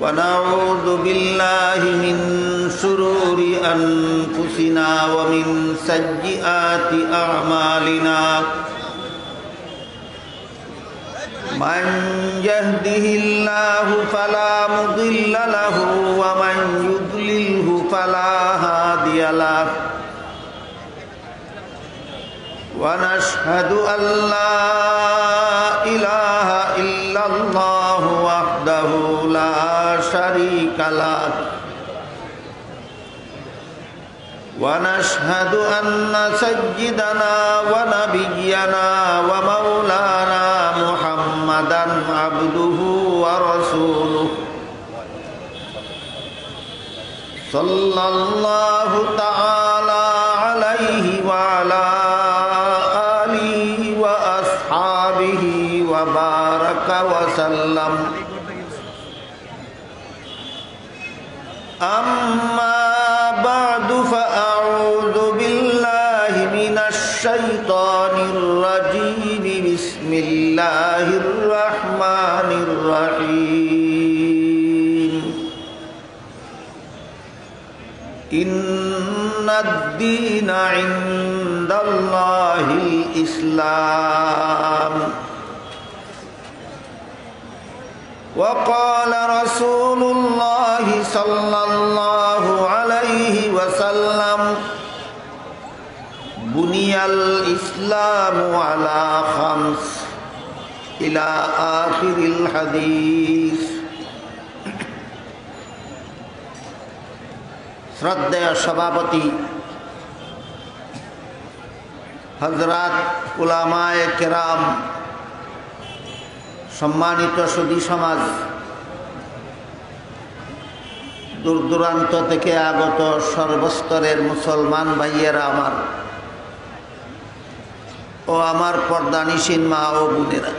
ونعوذ بالله من شرور أنفسنا ومن سيئات أعمالنا من يهده الله فلا مضل له ومن يضلله فلا هادي له ونشهد أن لا إله إلا الله وحده لا شريك له ونشهد أن سيدنا ونبينا ومولانا محمدا عبده ورسوله صلى الله تعالى عليه وعلى آله وأصحابه وبارك وسلم أما بعد فأعوذ بالله من الشيطان الرجيم بسم الله الرحمن الرحيم إن الدين عند الله الإسلام وقال رسول الله صلى الله عليه وسلم بني الإسلام على خمس إلى آخر الحديث শ্রদ্ধেয় সভাপতি হযরত উলামায়ে কেরাম, সম্মানিত সুধী সমাজ, দূর দূরান্ত থেকে আগত সর্বস্তরের মুসলমান ভাইয়েরা আমার ও আমার পর্দানিসীন মা ও বোনেরা,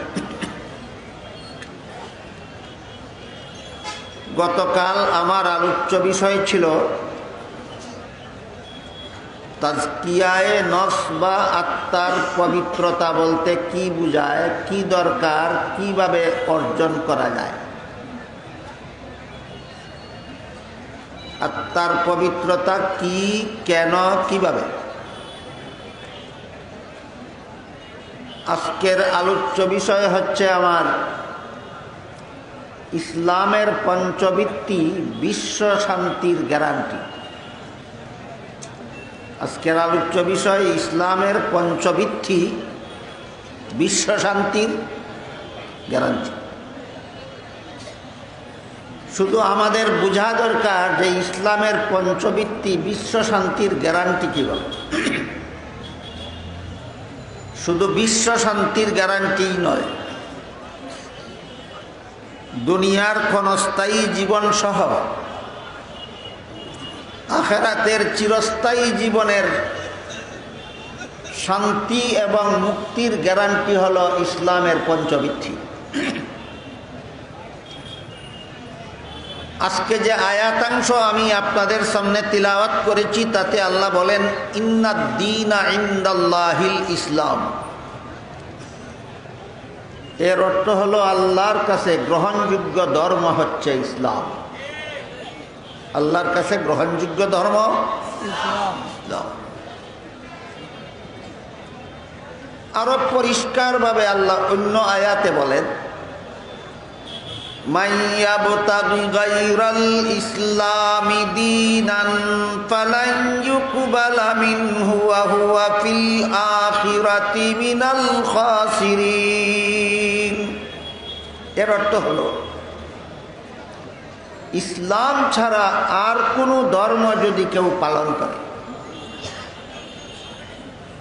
গতকাল আমার আলোচ্য বিষয় ছিল তাজকিয়ায়ে নফস বা আত্মার পবিত্রতা বলতে কি বোঝায়, কি দরকার, কিভাবে অর্জন করা যায়। আত্মার পবিত্রতা কি, কেন, কিভাবে। আজকের আলোচ্য বিষয় হচ্ছে আমার ইসলামের পঞ্চবৃত্তি বিশ্ব শান্তির গ্যারান্টি। আজকের আলোচ্য বিষয় ইসলামের পঞ্চবৃত্তি বিশ্ব শান্তির গ্যারান্টি। শুধু আমাদের বোঝা দরকার যে ইসলামের পঞ্চবৃত্তি বিশ্ব শান্তির গ্যারান্টি কি বলে। শুধু বিশ্ব শান্তির গ্যারান্টি নয়, দুনিয়ার ক্ষণস্থায়ী জীবন সহ আখিরাতের চিরস্থায়ী জীবনের শান্তি এবং মুক্তির গ্যারান্টি হলো ইসলামের পঞ্চবৃত্তি। আজকে যে আয়াতাংশ আমি আপনাদের সামনে তিলাওয়াত করেছি তাতে আল্লাহ বলেন ইন্নাদ-দীনা ইনদাল্লাহিল ইসলাম। এর অর্থ হলো আল্লাহর কাছে গ্রহণযোগ্য ধর্ম হচ্ছে ইসলাম। আল্লাহর কাছে গ্রহণযোগ্য ধর্ম ইসলাম। আরো পরিষ্কারভাবে আল্লাহ অন্য আয়াতে বলেন মাইয়াবতাগি গায়রাল ইসলামি দীনান ফালান ইউকবালা মিনহু ওয়া হুয়া ফিল আখিরাতি মিনাল খাসিরিন। এর অর্থ হলো ইসলাম ছাড়া আর কোনো ধর্ম যদি কেউ পালন করে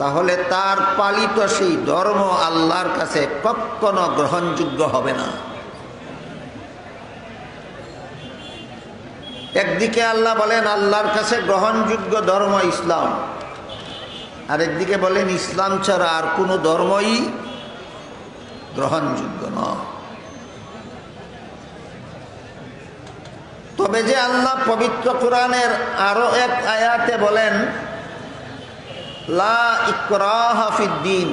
তাহলে তার পালিত সেই ধর্ম আল্লাহর কাছে কখনো গ্রহণযোগ্য হবে না। একদিকে আল্লাহ বলেন আল্লাহর কাছে গ্রহণযোগ্য ধর্ম ইসলাম, আর একদিকে বলেন ইসলাম ছাড়া আর কোনো ধর্মই গ্রহণযোগ্য নয়। তবে যে আল্লাহ পবিত্র কোরআনের আরো এক আয়াতে বলেন লা ইকরাহা ফিদ্দীন,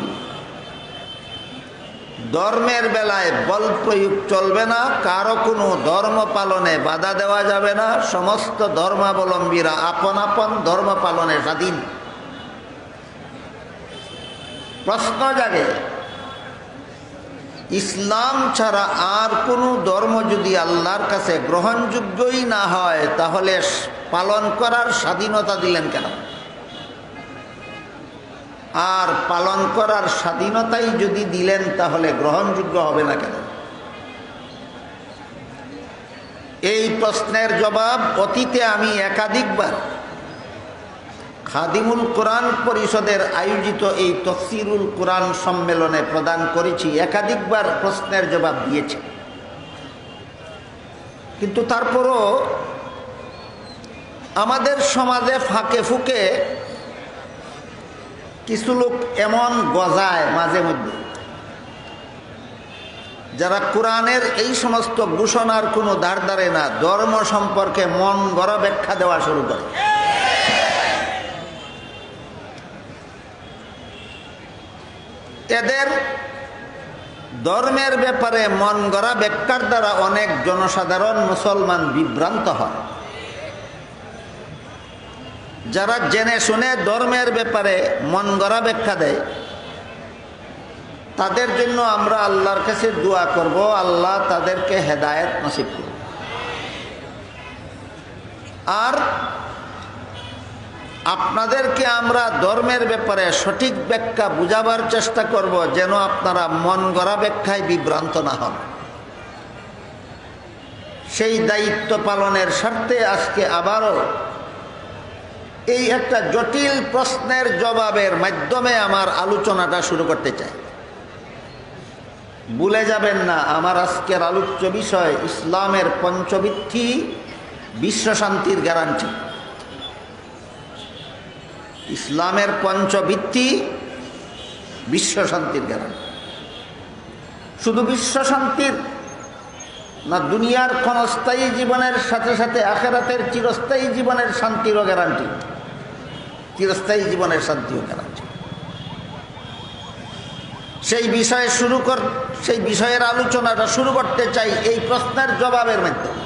ধর্মের বেলায় বল প্রয়োগ চলবে না, কারো কোনো ধর্ম পালনে বাধা দেওয়া যাবে না, সমস্ত ধর্মাবলম্বীরা আপন আপন ধর্ম পালনে স্বাধীন। প্রশ্ন জাগে, ইসলাম ছাড়া আর কোনো ধর্ম যদি আল্লাহর কাছে গ্রহণযোগ্যই না হয়, তাহলে পালন করার স্বাধীনতা দিলেন কেন? আর পালন করার স্বাধীনতাই যদি দিলেন, তাহলে গ্রহণযোগ্য হবে না কেন? এই প্রশ্নের জবাব অতীতে আমি একাধিকবার খাদিমুল কোরআন পরিষদের আয়োজিত এই তফসিরুল কোরআন সম্মেলনে প্রদান করেছি, একাধিকবার প্রশ্নের জবাব দিয়েছি। কিন্তু তারপরও আমাদের সমাজে ফাঁকে ফুঁকে কিছু লোক এমন গজায় মাঝে মধ্যে, যারা কোরআনের এই সমস্ত ঘোষণার কোনো ধার ধারে না, ধর্ম সম্পর্কে মন গড়া ব্যাখ্যা দেওয়া শুরু করে। এদের ধর্মের ব্যাপারে মন গড়া ব্যাখ্যার দ্বারা অনেক জনসাধারণ মুসলমান বিভ্রান্ত হয়। যারা জেনে শুনে ধর্মের ব্যাপারে মন গড়া ব্যাখ্যা দেয়, তাদের জন্য আমরা আল্লাহর কাছে দোয়া করব, আল্লাহ তাদেরকে হেদায়েত নসিব করুন। আর আপনাদেরকে আমরা ধর্মের ব্যাপারে সঠিক ব্যাখ্যা বুঝাবার চেষ্টা করব, যেন আপনারা মন গড়া ব্যাখ্যায় বিভ্রান্ত না হন। সেই দায়িত্ব পালনের স্বার্থে আজকে আবারও এই একটা জটিল প্রশ্নের জবাবের মাধ্যমে আমার আলোচনাটা শুরু করতে চাই। ভুলে যাবেন না, আমার আজকের আলোচ্য বিষয় ইসলামের পঞ্চবৃত্তি, বিশ্ব শান্তির গ্যারান্টি। ইসলামের পঞ্চবৃত্তি, বিশ্ব শান্তির গ্যারান্টি। শুধু বিশ্ব শান্তির না, দুনিয়ার ক্ষণস্থায়ী জীবনের সাথে সাথে আখিরাতের চিরস্থায়ী জীবনের শান্তিরও গ্যারান্টি, চিরস্থায়ী জীবনের শান্তিও গ্যারান্টি। সেই বিষয়ের আলোচনাটা শুরু করতে চাই এই প্রশ্নের জবাবের মাধ্যমে।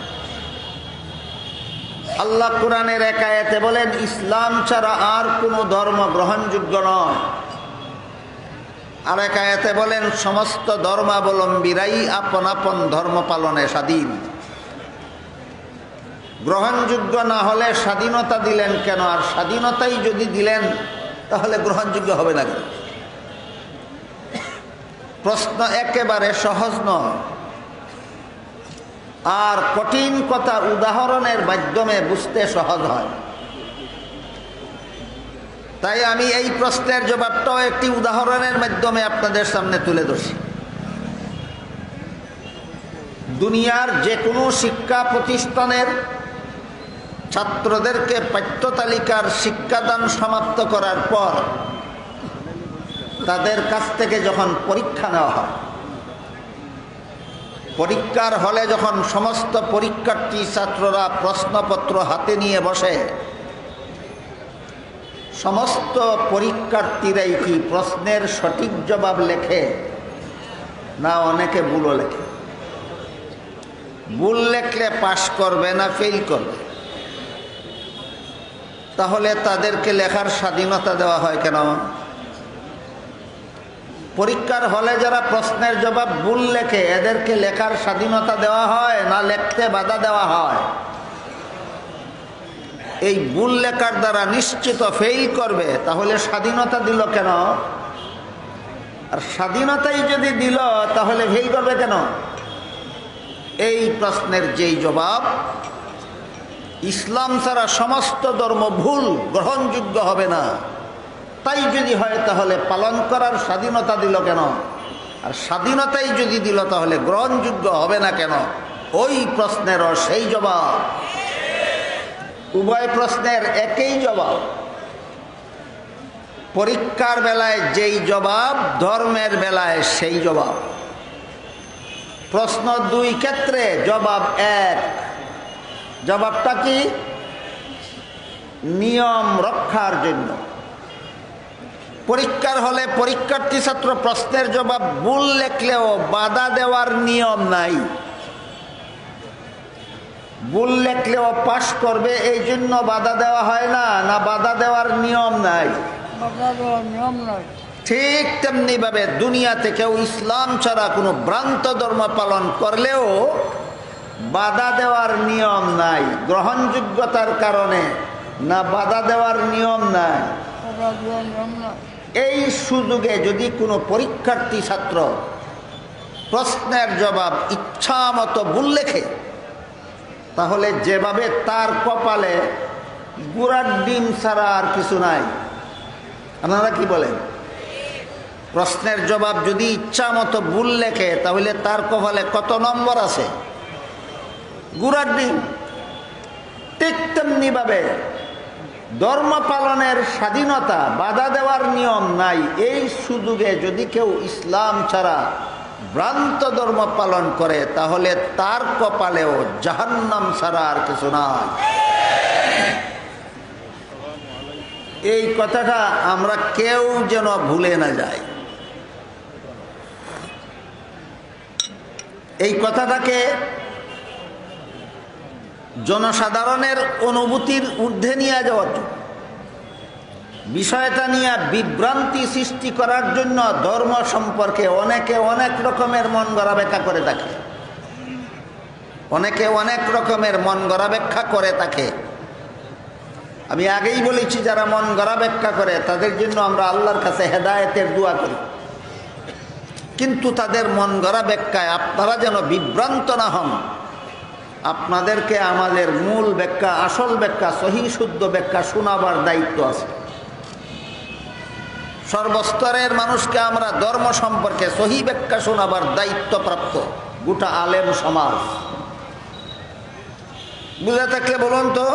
আল্লাহ কোরআনের এক আয়াতে বলেন, ইসলাম ছাড়া আর কোনো ধর্ম গ্রহণযোগ্য নয়। আর এক আয়াতে বলেন, সমস্ত ধর্মাবলম্বীরাই আপন আপন ধর্ম পালনে স্বাধীন। গ্রহণযোগ্য না হলে স্বাধীনতা দিলেন কেন? আর স্বাধীনতাই যদি দিলেন, তাহলে গ্রহণযোগ্য হবে না কেন? প্রশ্ন একেবারে সহজ নয়, আর কঠিন কথা উদাহরণের মাধ্যমে বুঝতে সহজ হয়। তাই আমি এই প্রশ্নের জবাবটাও একটি উদাহরণের মাধ্যমে আপনাদের সামনে তুলে ধরছি। দুনিয়ার যে কোনো শিক্ষা প্রতিষ্ঠানের ছাত্রদেরকে পাঠ্য তালিকার শিক্ষাদান সমাপ্ত করার পর তাদের কাছ থেকে যখন পরীক্ষা নেওয়া হয়, পরীক্ষার হলে যখন সমস্ত পরীক্ষার্থী ছাত্ররা প্রশ্নপত্র হাতে নিয়ে বসে, সমস্ত পরীক্ষার্থীরাই কি প্রশ্নের সঠিক জবাব লেখে? না, অনেকে ভুলও লেখে। ভুল লেখলে পাশ করবে না ফেল করবে? তাহলে তাদেরকে লেখার স্বাধীনতা দেওয়া হয় কেন? পরীক্ষার হলে যারা প্রশ্নের জবাব ভুল লেখে, এদেরকে লেখার স্বাধীনতা দেওয়া হয় না লেখতে বাধা দেওয়া হয়? এই ভুল লেখার দ্বারা নিশ্চিত ফেল করবে, তাহলে স্বাধীনতা দিল কেন? আর স্বাধীনতাই যদি দিল, তাহলে ফেল করবে কেন? এই প্রশ্নের যেই জবাব, ইসলাম ছাড়া সমস্ত ধর্ম ভুল, গ্রহণযোগ্য হবে না, তাই যদি হয় তাহলে পালন করার স্বাধীনতা দিল কেন? আর স্বাধীনতাই যদি দিল, তাহলে গ্রহণযোগ্য হবে না কেন? ওই প্রশ্নেরও সেই জবাব। উভয় প্রশ্নের একই জবাব। পরীক্ষার বেলায় যেই জবাব, ধর্মের বেলায় সেই জবাব। প্রশ্ন দুই ক্ষেত্রে, জবাব এক। জবাবটা কি? নিয়ম রক্ষার জন্য। পরীক্ষার হলে পরীক্ষার্থী ছাত্র প্রশ্নের জবাব ভুল লেখলেও বাধা দেওয়ার নিয়ম নাই। ভুল লেখলেও পাশ করবে এই জন্য বাধা দেওয়া হয় না, না বাধা দেওয়ার নিয়ম নাই? ঠিক তেমনি ভাবে দুনিয়াতে কেউ ইসলাম ছাড়া কোনো ভ্রান্ত ধর্ম পালন করলেও বাধা দেওয়ার নিয়ম নাই। গ্রহণযোগ্যতার কারণে না বাধা দেওয়ার নিয়ম নাই। এই সুযোগে যদি কোনো পরীক্ষার্থী ছাত্র প্রশ্নের জবাব ইচ্ছা মতো ভুল লেখে, তাহলে যেভাবে তার কপালে গুড়ার ডিম ছাড়া আর কিছু নাই। আপনারা কি বলেন? প্রশ্নের জবাব যদি ইচ্ছা মতো ভুল লেখে তাহলে তার কপালে কত নম্বর আছে? গুড়ার ডিম। ঠিক তেমনি ভাবে ধর্ম পালনের স্বাধীনতা, বাধা দেওয়ার নিয়ম নাই। এই সুযোগে যদি কেউ ইসলাম ছাড়া ভ্রান্ত ধর্ম পালন করে তাহলে তার কপালেও জাহান্নাম ছাড়া আর কিছু নাই। এই কথাটা আমরা কেউ যেন ভুলে না যাই। এই কথাটাকে জনসাধারণের অনুভূতির ঊর্ধ্বে নিয়ে যাওয়ার জন্য, বিষয়টা নিয়ে বিভ্রান্তি সৃষ্টি করার জন্য ধর্ম সম্পর্কে অনেকে অনেক রকমের মন গড়া ব্যাখ্যা করে থাকে। অনেকে অনেক রকমের মন গড়া ব্যাখ্যা করে থাকে। আমি আগেই বলেছি, যারা মন গড়া ব্যাখ্যা করে তাদের জন্য আমরা আল্লাহর কাছে হেদায়েতের দোয়া করি। কিন্তু তাদের মন গড়া ব্যাখ্যায় আপনারা যেন বিভ্রান্ত না হন, আপনাদেরকে আমাদের মূল ব্যাখ্যা, আসল ব্যাখ্যা, সহি শুদ্ধ ব্যাখ্যা শোনাবার দায়িত্ব আছে। সর্বস্তরের মানুষকে আমরা ধর্ম সম্পর্কে সহি ব্যাখ্যা শোনাবার দায়িত্ব প্রাপ্ত গোটা আলেম সমাজ। বুঝে থাকলে বলুন তো,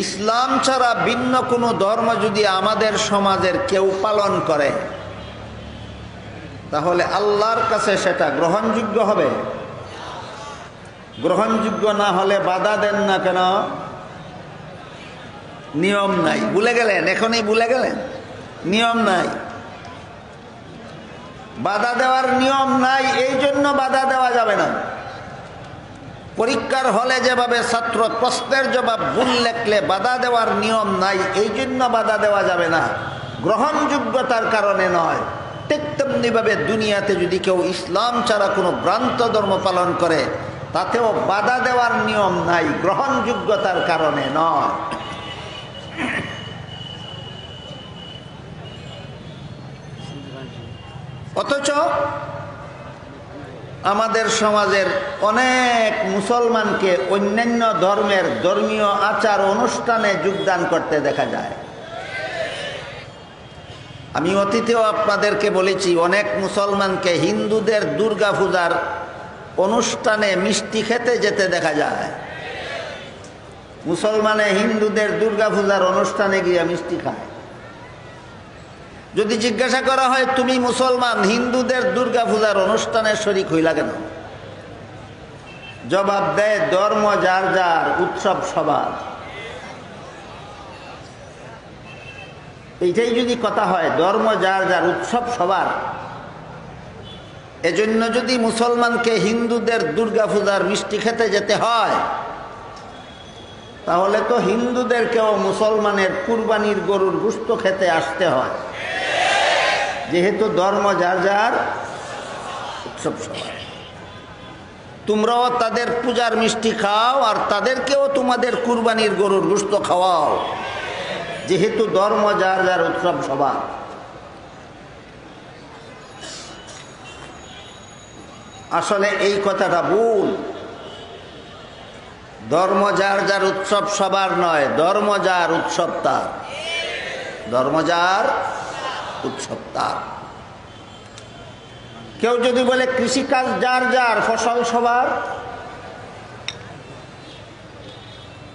ইসলাম ছাড়া ভিন্ন কোনো ধর্ম যদি আমাদের সমাজের কেউ পালন করে তাহলে আল্লাহর কাছে সেটা গ্রহণযোগ্য হবে? গ্রহণযোগ্য না হলে বাধা দেন না কেন? নিয়ম নাই। ভুলে গেলেন? এখনই ভুলে গেলেন? নিয়ম নাই, বাধা দেওয়ার নিয়ম নাই। এই জন্য বাধা দেওয়া যাবে না। পরীক্ষার হলে যেভাবে ছাত্র প্রশ্নের জবাব ভুল লেখলে বাধা দেওয়ার নিয়ম নাই, এই জন্য বাধা দেওয়া যাবে না, গ্রহণযোগ্যতার কারণে নয়। ঠিক তেমনিভাবে দুনিয়াতে যদি কেউ ইসলাম ছাড়া কোনো ভ্রান্ত ধর্ম পালন করে তাতেও বাধা দেওয়ার নিয়ম নাই, গ্রহণযোগ্যতার কারণে নয়। অথচ আমাদের সমাজের অনেক মুসলমানকে অন্যান্য ধর্মের ধর্মীয় আচার অনুষ্ঠানে যোগদান করতে দেখা যায়। আমি অতীতেও আপনাদেরকে বলেছি, অনেক মুসলমানকে হিন্দুদের দুর্গা পূজার অনুষ্ঠানে মিষ্টি খেতে যেতে দেখা যায়। মুসলমানে হিন্দুদের দুর্গা পূজার অনুষ্ঠানে গিয়ে মিষ্টি খায়। যদি জিজ্ঞাসা করা হয়, তুমি মুসলমান, হিন্দুদের দুর্গা পূজার অনুষ্ঠানে শরীক হইলা কেন? জবাব দেয়, ধর্ম যার যার, উৎসব সবার। এইটাই যদি কথা হয়, ধর্ম যার যার, উৎসব সবার, এজন্য যদি মুসলমানকে হিন্দুদের দুর্গা পূজার মিষ্টি খেতে যেতে হয় তাহলে তো হিন্দুদেরকেও মুসলমানের কুরবানির গরুর গোশত খেতে আসতে হয়, যেহেতু ধর্ম যার যার, উৎসব সবার। তোমরাও তাদের পূজার মিষ্টি খাও আর তাদেরকেও তোমাদের কুরবানির গরুর গোশত খাওয়াও, যেহেতু ধর্ম যার যার, উৎসব সবার। আসলে এই কথাটা ভুল। ধর্ম যার যার, উৎসব সবার নয়, ধর্ম যার, উৎসব তার। ধর্ম যার, উৎসব তার। কেউ যদি বলে কৃষিকাজ যার যার, ফসল সবার।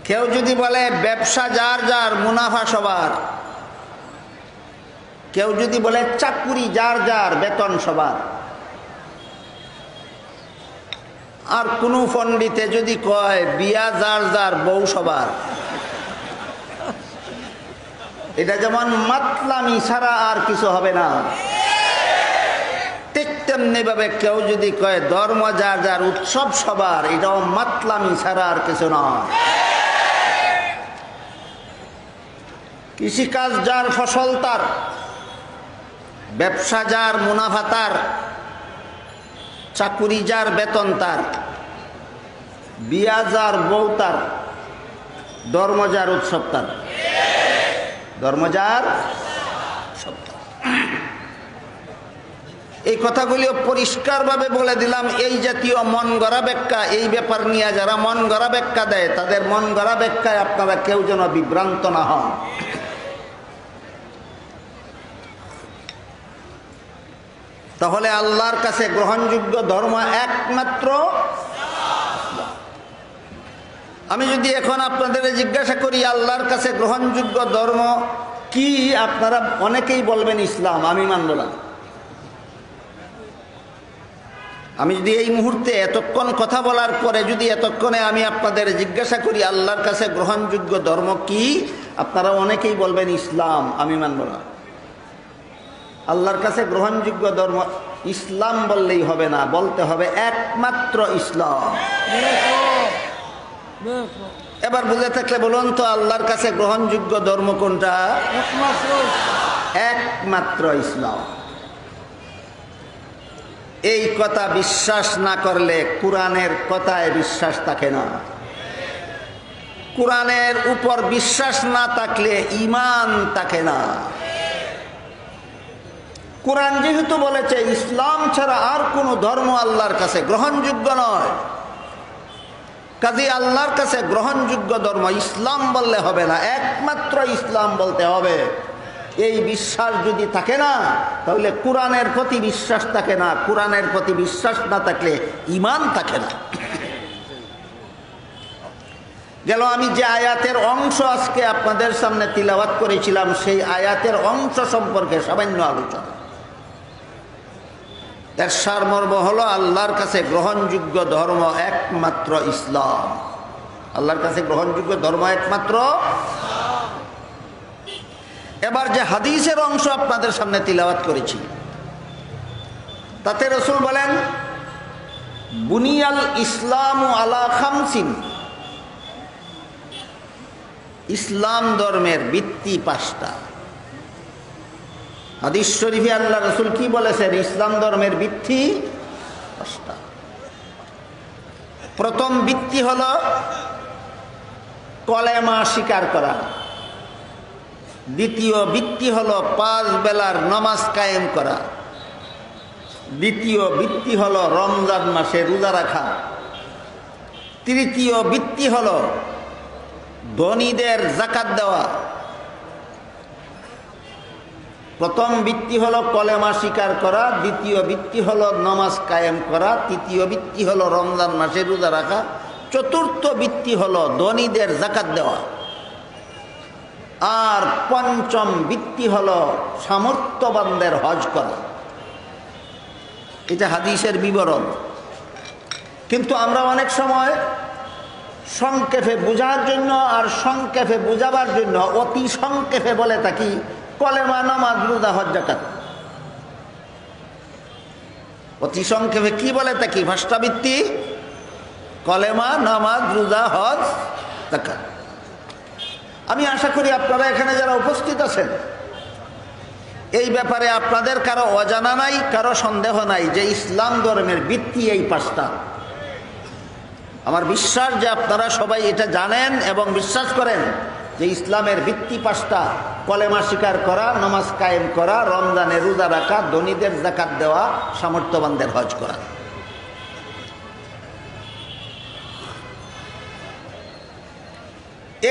কেউ যদি বলে ব্যবসা যার যার, মুনাফা সবার। কেউ যদি বলে চাকুরি যার যার, বেতন সবার। আর কোন পণ্ডিতে যদি কয় বিয়া যার যার, বউ সবার। এটা যেমন মাতলামি ছাড়া আর কিছু হবে না, ঠিক তেমনি ভাবে কেউ যদি কয় ধর্ম যার যার উৎসব সবার, এটাও মাতলামি ছাড়া আর কিছু নয়। কৃষিকাজ যার ফসল তার, ব্যবসা যার মুনাফা তার, চাকুরি যার বেতন তার, বিয়া যার বউ তার, ধর্ম যার উৎসব তার, ধর্ম যার উৎসব তার। এই কথাগুলিও পরিষ্কারভাবে বলে দিলাম। এই জাতীয় মন গড়া ব্যাখ্যা, এই ব্যাপার নিয়ে যারা মন গড়া ব্যাখ্যা দেয়, তাদের মন গড়া ব্যাখ্যায় আপনারা কেউ যেন বিভ্রান্ত না হন। তাহলে আল্লাহর কাছে গ্রহণযোগ্য ধর্ম একমাত্র। আমি যদি এখন আপনাদের জিজ্ঞাসা করি আল্লাহর কাছে গ্রহণযোগ্য ধর্ম কি, আপনারা অনেকেই বলবেন ইসলাম, আমি মানব না। আমি যদি এই মুহূর্তে এতক্ষণ কথা বলার পরে যদি এতক্ষণে আমি আপনাদের জিজ্ঞাসা করি আল্লাহর কাছে গ্রহণযোগ্য ধর্ম কি, আপনারা অনেকেই বলবেন ইসলাম, আমি মানব না। আল্লাহর কাছে গ্রহণযোগ্য ধর্ম ইসলাম বললেই হবে না, বলতে হবে একমাত্র ইসলাম। এবার বুঝে থাকলে বলুন তো আল্লাহর কাছে গ্রহণযোগ্য ধর্ম কোনটা? একমাত্র ইসলাম। এই কথা বিশ্বাস না করলে কোরআনের কথায় বিশ্বাস থাকে না। কোরআনের উপর বিশ্বাস না থাকলে ঈমান থাকে না। কোরআন যেহেতু বলেছে ইসলাম ছাড়া আর কোনো ধর্ম আল্লাহর কাছে গ্রহণযোগ্য নয়, কাজী আল্লাহর কাছে গ্রহণযোগ্য ধর্ম ইসলাম বললে হবে না, একমাত্র ইসলাম বলতে হবে। এই বিশ্বাস যদি থাকে না, তাহলে কোরআনের প্রতি বিশ্বাস থাকে না। কোরআনের প্রতি বিশ্বাস না থাকলে ঈমান থাকে না। গেল আমি যে আয়াতের অংশ আজকে আপনাদের সামনে তিলাওয়াত করেছিলাম, সেই আয়াতের অংশ সম্পর্কে সামান্য আলোচনা। এর সারমর্ম হলো আল্লাহর কাছে গ্রহণযোগ্য ধর্ম একমাত্র ইসলাম। আল্লাহর কাছে গ্রহণযোগ্য ধর্ম একমাত্র। এবার যে হাদিসের অংশ আপনাদের সামনে তিলাওয়াত করেছি, তাতে রাসূল বলেন বুনিয়াল ইসলামু আলা খামসিন, ইসলাম ধর্মের ভিত্তি 5টা। হাদিস শরীফে আল্লাহ রাসূল কি বলেছেন? ইসলাম ধর্মের ভিত্তি 5টা। প্রথম ভিত্তি হলো কলেমা স্বীকার করা। দ্বিতীয় ভিত্তি হলো 5 বেলার নামাজ কায়েম করা। দ্বিতীয় ভিত্তি হলো রমজান মাসে রোজা রাখা। তৃতীয় ভিত্তি হলো ধনীদের যাকাত দেওয়া। প্রথম ভিত্তি হলো কলেমা স্বীকার করা, দ্বিতীয় ভিত্তি হলো নামাজ কায়েম করা, তৃতীয় ভিত্তি হলো রমজান মাসে রোজা রাখা, চতুর্থ ভিত্তি হলো ধনীদের যাকাত দেওয়া, আর পঞ্চম ভিত্তি হলো সামর্থ্যবানদের হজ করা। এটা হাদিসের বিবরণ। কিন্তু আমরা অনেক সময় সংক্ষেপে বোঝার জন্য আর সংক্ষেপে বোঝাবার জন্য অতি সংক্ষেপে বলে থাকি কলেমা, নামাজ, রোজা, হজ, যাকাত। অতি সংক্ষেপে কি বলে থাকি? 5টা ভিত্তি: কলেমা, নামাজ, রোজা, হজ, যাকাত। আমি আশা করি আপনারা এখানে যারা উপস্থিত আছেন, এই ব্যাপারে আপনাদের কারো অজানা নাই, কারো সন্দেহ নাই যে ইসলাম ধর্মের ভিত্তি এই 5টা। আমার বিশ্বাস যে আপনারা সবাই এটা জানেন এবং বিশ্বাস করেন যে ইসলামের ভিত্তি 5টা: কলেমা স্বীকার করা, নামাজ কায়েম করা, রমজানে রোজা রাখা, ধনীদের যাকাত দেওয়া, সামর্থ্যবানদের হজ করা।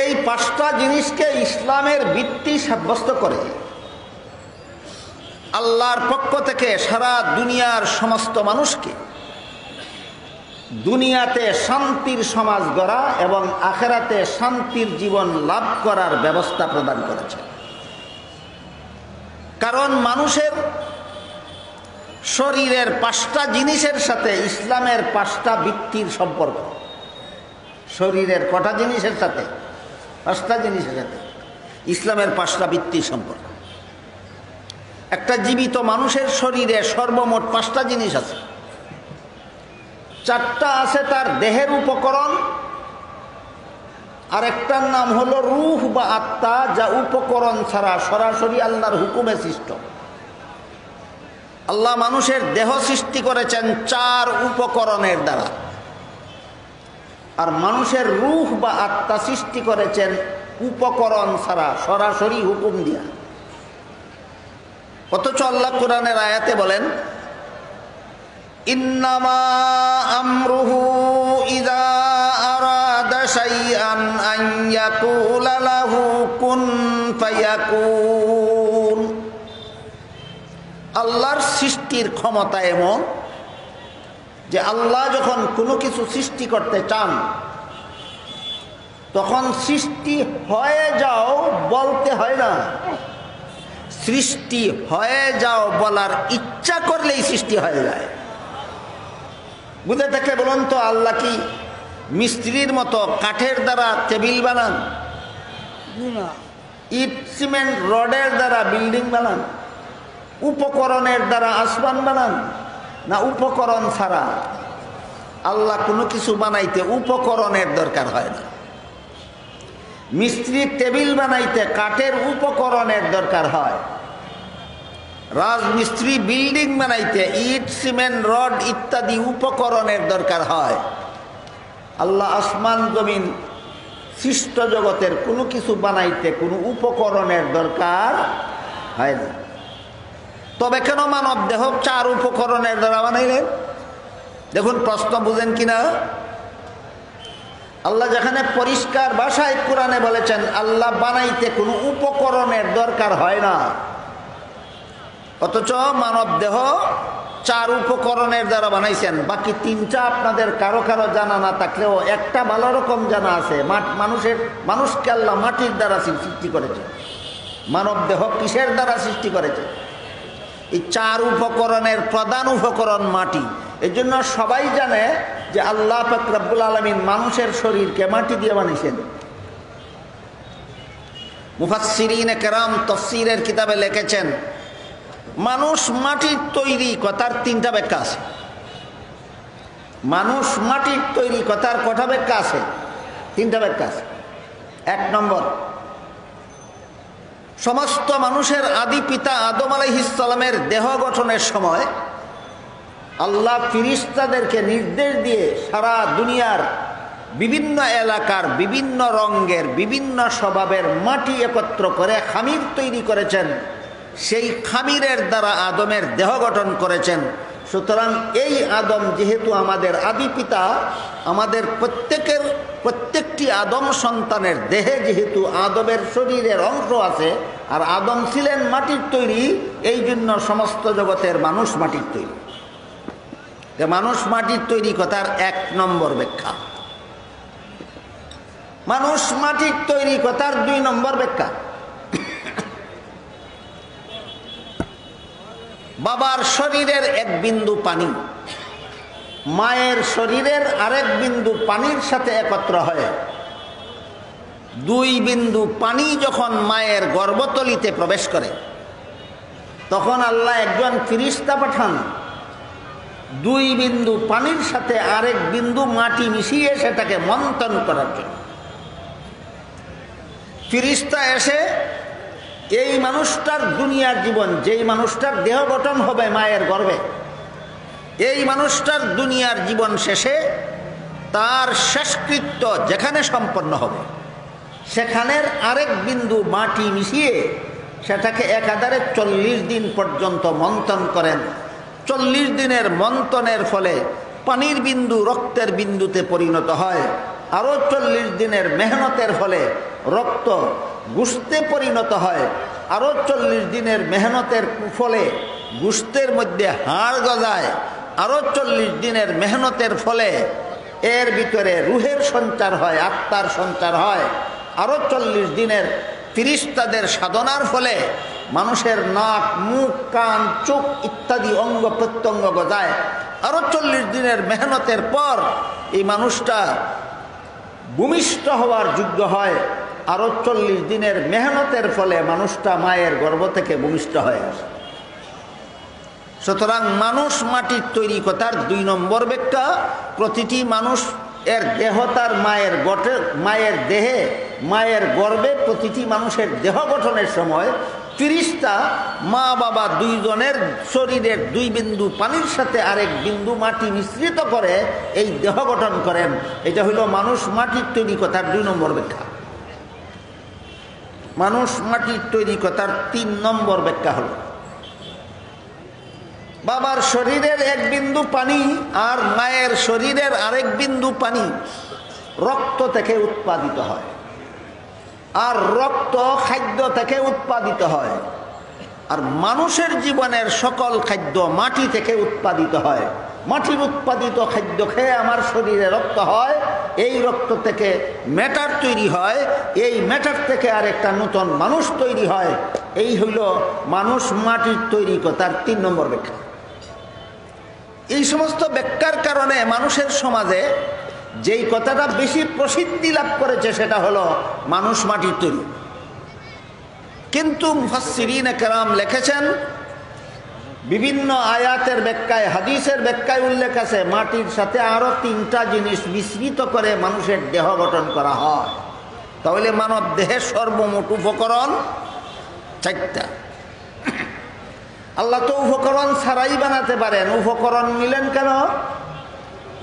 এই 5টা জিনিসকে ইসলামের ভিত্তি সাব্যস্ত করে আল্লাহর পক্ষ থেকে সারা দুনিয়ার সমস্ত মানুষকে দুনিয়াতে শান্তির সমাজ গড়া এবং আখিরাতে শান্তির জীবন লাভ করার ব্যবস্থা প্রদান করেছে। কারণ মানুষের শরীরের 5টা জিনিসের সাথে ইসলামের 5টা ভিত্তির সম্পর্ক। শরীরের কটা জিনিসের সাথে? 5টা জিনিসের সাথে। ইসলামের 5টা ভিত্তি সম্পর্ক। একটা জীবিত মানুষের শরীরে সর্বমোট 5টা জিনিস আছে। 4টা আছে তার দেহের উপকরণ, আর একটার নাম হলো রূহ বা আত্মা, যা উপকরণ ছাড়া সরাসরি আল্লাহর হুকুমে সৃষ্ট। আল্লাহ মানুষের দেহ সৃষ্টি করেছেন 4 উপকরণের দ্বারা, আর মানুষের রূহ বা আত্মা সৃষ্টি করেছেন উপকরণ ছাড়া সরাসরি হুকুম দিয়া। অথচ আল্লাহ কোরআনের আয়াতে বলেন, ইন্নামা আমরুহু ইযা আরাদা শাইআন আন ইয়াকুলা লাহু কুন ফায়াকুন। আল্লাহর সৃষ্টির ক্ষমতা এমন যে আল্লাহ যখন কোনো কিছু সৃষ্টি করতে চান, তখন সৃষ্টি হয়ে যাও বলতে হয় না, সৃষ্টি হয়ে যাও বলার ইচ্ছা করলেই সৃষ্টি হয়ে যায়। বুঝে থাকে বলুন তো, আল্লাহ কি মিস্ত্রির মতো কাঠের দ্বারা টেবিল বানান, ইট সিমেন্ট রডের দ্বারা বিল্ডিং বানান, উপকরণের দ্বারা আসমান বানান, না উপকরণ ছাড়া? আল্লাহ কোনো কিছু বানাইতে উপকরণের দরকার হয় না। মিস্ত্রি টেবিল বানাইতে কাঠের উপকরণের দরকার হয়, রাজমিস্ত্রি বিল্ডিং বানাইতে ইট সিমেন্ট রড ইত্যাদি উপকরণের দরকার হয়। আল্লাহ আসমান জমিন সৃষ্ট জগতের কোনো কিছু বানাইতে কোনো উপকরণের দরকার হয় না। তবে কেন মানব দেহ 4 উপকরণের দ্বারা বানাইলেন? দেখুন, প্রশ্ন বুঝেন কিনা। আল্লাহ যেখানে পরিষ্কার ভাষায় কোরআনে বলেছেন আল্লাহ বানাইতে কোনো উপকরণের দরকার হয় না, অথচ মানব দেহ 4 উপকরণের দ্বারা বানাইছেন। বাকি 3টা আপনাদের কারো কারো জানা না থাকলেও একটা ভালো রকম জানা আছে। মানুষকে আল্লাহ মাটির দ্বারা সৃষ্টি করেছে। মানব দেহ কিসের দ্বারা সৃষ্টি করেছে? এই 4 উপকরণের প্রধান উপকরণ মাটি। এই জন্য সবাই জানে যে আল্লাহ পাক রব্বুল আলামিন মানুষের শরীরকে মাটি দিয়ে বানিয়েছেন। মুফাসসিরিনে কেরাম তাফসীরের কিতাবে লিখেছেন, মানুষ মাটির তৈরি কথার 3টা ব্যাখ্যা আছে। মানুষ মাটির তৈরি কথার কটা ব্যাখ্যা আছে? 3টা ব্যাখ্যা আছে। 1 নম্বর, সমস্ত মানুষের আদি পিতা আদম আলাইহিস সালামের দেহ গঠনের সময় আল্লাহ ফিরিস্তাদেরকে নির্দেশ দিয়ে সারা দুনিয়ার বিভিন্ন এলাকার বিভিন্ন রঙের বিভিন্ন স্বভাবের মাটি একত্র করে খামির তৈরি করেছেন। সেই খামিরের দ্বারা আদমের দেহ গঠন করেছেন। সুতরাং এই আদম যেহেতু আমাদের আদি পিতা, আমাদের প্রত্যেকটি আদম সন্তানের দেহে যেহেতু আদমের শরীরের অংশ আছে, আর আদম ছিলেন মাটির তৈরি, এই জন্য সমস্ত জগতের মানুষ মাটির তৈরি। মানুষ মাটির তৈরি কথার 1 নম্বর ব্যাখ্যা। মানুষ মাটির তৈরি কথার 2 নম্বর ব্যাখ্যা, বাবার শরীরের 1 বিন্দু পানি মায়ের শরীরের আরেক বিন্দু পানির সাথে একত্র হয়। 2 বিন্দু পানি যখন মায়ের গর্ভতলিতে প্রবেশ করে, তখন আল্লাহ একজন ফিরিস্তা পাঠান 2 বিন্দু পানির সাথে আরেক বিন্দু মাটি মিশিয়ে সেটাকে মন্থন করার জন্য। ফিরিস্তা এসে এই মানুষটার দুনিয়ার জীবন, যেই মানুষটার দেহ গঠন হবে মায়ের গর্ভে, এই মানুষটার দুনিয়ার জীবন শেষে তার শেষকৃত্য যেখানে সম্পন্ন হবে, সেখানের আরেক বিন্দু মাটি মিশিয়ে সেটাকে একাধারে 40 দিন পর্যন্ত মন্থন করেন। 40 দিনের মন্থনের ফলে পানির বিন্দু রক্তের বিন্দুতে পরিণত হয়। আরও 40 দিনের মেহনতের ফলে রক্ত গোশতে পরিণত হয়। আরও 40 দিনের মেহনতের ফলে গোশতের মধ্যে হাড় গজায়। আরও 40 দিনের মেহনতের ফলে এর ভিতরে রুহের সঞ্চার হয়, আত্মার সঞ্চার হয়। আরও 40 দিনের ফিরিস্তাদের সাধনার ফলে মানুষের নাক, মুখ, কান, চোখ ইত্যাদি অঙ্গ প্রত্যঙ্গ গজায়। আরও 40 দিনের মেহনতের পর এই মানুষটা ভূমিষ্ঠ হওয়ার যোগ্য হয়। আরো 40 দিনের মেহনতের ফলে মানুষটা মায়ের গর্ভ থেকে ভূমিষ্ঠ হয়ে আসে। সুতরাং মানুষ মাটির তৈরি কথার 2 নম্বর ব্যাখ্যা, প্রতিটি মানুষ এর দেহ তার মায়ের দেহে, মায়ের গর্ভে প্রতিটি মানুষের দেহ গঠনের সময় ফিরিস্তা মা বাবা 2 জনের শরীরের 2 বিন্দু পানির সাথে আরেক বিন্দু মাটি মিশ্রিত করে এই দেহ গঠন করেন। এটা হলো মানুষ মাটির তৈরি কথার 2 নম্বর ব্যাখ্যা। মানুষ মাটির তৈরি কথার 3 নম্বর ব্যাখ্যা হলো বাবার শরীরের 1 বিন্দু পানি আর মায়ের শরীরের আরেক বিন্দু পানি রক্ত থেকে উৎপাদিত হয়, আর রক্ত খাদ্য থেকে উৎপাদিত হয়। আর মানুষের জীবনের সকল খাদ্য মাটি থেকে উৎপাদিত হয়। মাটির উৎপাদিত খাদ্য খেয়ে আমার শরীরে রক্ত হয়, এই রক্ত থেকে ম্যাটার তৈরি হয়, এই ম্যাটার থেকে আরেকটা নতুন মানুষ তৈরি হয়। এই হইল মানুষ মাটির তৈরি কথার 3 নম্বর ব্যাখ্যা। এই সমস্ত ব্যাখ্যার কারণে মানুষের সমাজে যেই কথাটা বেশি প্রসিদ্ধি লাভ করেছে সেটা হলো মানুষ মাটির তৈরি। কিন্তু মুফাসসিরিনে কেরাম লিখেছেন, বিভিন্ন আয়াতের ব্যাখ্যায়, হাদিসের ব্যাখ্যায় উল্লেখ আছে মাটির সাথে আরো 3টা জিনিস মিশ্রিত করে মানুষের দেহ গঠন করা হয়। তাহলে মানব দেহের সর্বমোট উপকরণ 4টা। আল্লাহ তো উপকরণ ছাড়াই বানাতে পারেন, উপকরণ নিলেন কেন?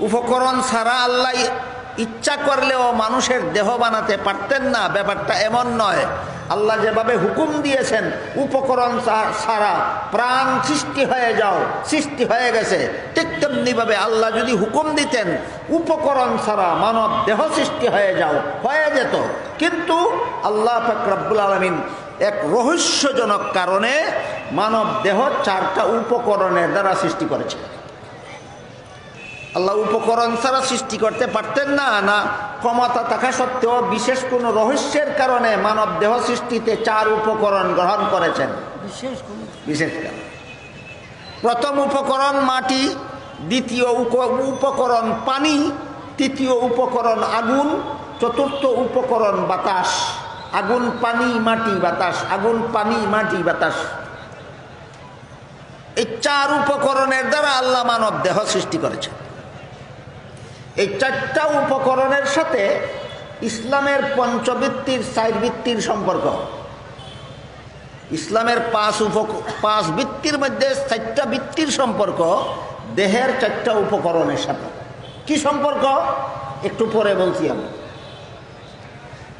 উপকরণ ছাড়া আল্লাহ ইচ্ছা করলেও মানুষের দেহ বানাতে পারতেন না, ব্যাপারটা এমন নয়। আল্লাহ যেভাবে হুকুম দিয়েছেন উপকরণ ছাড়া প্রাণ সৃষ্টি হয়ে যাও, সৃষ্টি হয়ে গেছে, ঠিক তেমনিভাবে আল্লাহ যদি হুকুম দিতেন উপকরণ ছাড়া মানব দেহ সৃষ্টি হয়ে যাও, হয়ে যেত। কিন্তু আল্লাহ পাক রব্বুল আলামিন এক রহস্যজনক কারণে মানব দেহ 4টা উপকরণের দ্বারা সৃষ্টি করেছে। আল্লাহ উপকরণ ছাড়া সৃষ্টি করতে পারতেন না, না ক্ষমতা থাকা সত্ত্বেও বিশেষ কোন রহস্যের কারণে মানব দেহ সৃষ্টিতে 4 উপকরণ গ্রহণ করেছেন। বিশেষ কারণ, প্রথম উপকরণ মাটি, দ্বিতীয় উপকরণ পানি, তৃতীয় উপকরণ আগুন, চতুর্থ উপকরণ বাতাস। আগুন, পানি, মাটি, বাতাস, আগুন, পানি, মাটি, বাতাস। এই 4 উপকরণের দ্বারা আল্লাহ মানব দেহ সৃষ্টি করেছে। এই 4টা উপকরণের সাথে ইসলামের পঞ্চবৃত্তির 4 বৃত্তির সম্পর্ক। ইসলামের 5 বৃত্তির মধ্যে 4টা বৃত্তির সম্পর্ক দেহের 4টা উপকরণের সাথে। কি সম্পর্ক একটু পরে বলছি আমি।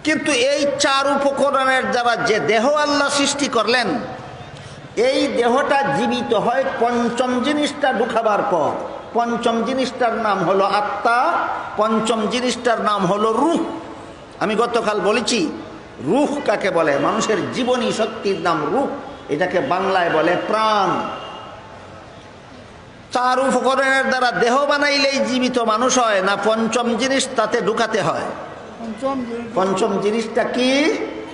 কিন্তু এই 4 উপকরণের দ্বারা যে দেহ আল্লাহ সৃষ্টি করলেন, এই দেহটা জীবিত হয় 5ম জিনিসটা ঢুকাবার পর। 5ম জিনিসটার নাম হলো আত্মা, 5ম জিনিসটার নাম হলো রূহ। আমি গতকাল বলেছি রূহ কাকে বলে, মানুষের জীবনী শক্তির নাম রূহ, এটাকে বাংলায় বলে প্রাণ। 4 উপকরণের দ্বারা দেহ বানাইলেই জীবিত মানুষ হয় না, 5ম জিনিস তাতে ঢুকাতে হয়। 5ম জিনিসটা কি?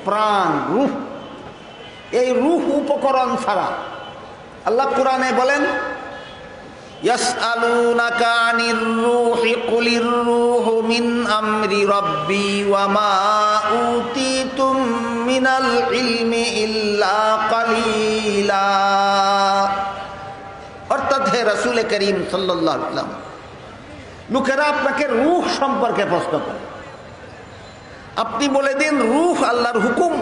প্রাণ, রূহ। এই রূহ উপকরণ ছাড়া আল্লাহ কুরআনে বলেন, ইয়াসআলুনাকা আনির রূহি কুলির রূহু মিন আমরি রাব্বি ওয়া মা উতিতুম মিনাল ইলমি ইল্লা কালিলা। অর্থাৎ হে রাসূল করিম সাল্লাল্লাহু আলাইহি ওয়াসাল্লাম, লোকেরা আপনাকে রূহ সম্পর্কে প্রশ্ন করে, আপনি বলে দিন রূহ আল্লাহর হুকুম।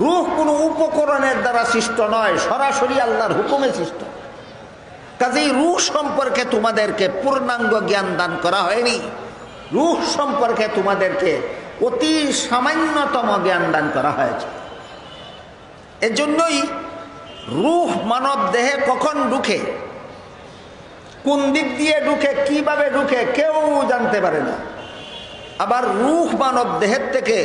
রূহ কোনো উপকরণের দ্বারা সৃষ্ট নয়, সরাসরি আল্লাহর হুকুমে সৃষ্ট। কাজেই রূহ সম্পর্কে তোমাদেরকে পূর্ণাঙ্গ জ্ঞান দান করা হয়নি। রূহ সম্পর্কে তোমাদেরকে অতি সামান্যতম জ্ঞান দান করা হয়েছে। এজন্যই রূহ মানব দেহে কখন ঢুকে, কোন দিক দিয়ে ঢুকে, কিভাবে ঢুকে কেউ জানতে পারে না। আবার রূহ মানব দেহের থেকে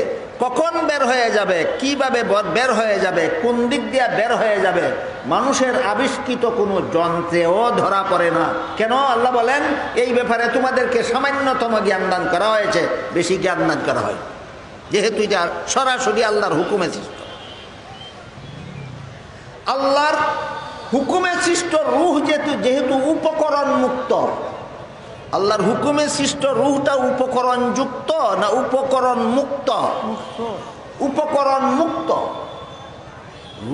কখন বের হয়ে যাবে, কিভাবে বের হয়ে যাবে, কোন দিক দিয়ে বের হয়ে যাবে, মানুষের আবিষ্কৃত কোনো যন্ত্রেও ধরা পড়ে না। কেন? আল্লাহ বলেন এই ব্যাপারে তোমাদেরকে সামান্যতম জ্ঞান দান করা হয়েছে, বেশি জ্ঞান দান করা হয়, যেহেতু এটা সরাসরি আল্লাহর হুকুমে সৃষ্ট। আল্লাহর হুকুমে সৃষ্ট রূহ যেহেতু উপকরণ মুক্ত, আল্লাহর হুকুমে সৃষ্ট রূহটা উপকরণ যুক্ত না উপকরণ মুক্ত? উপকরণ মুক্ত।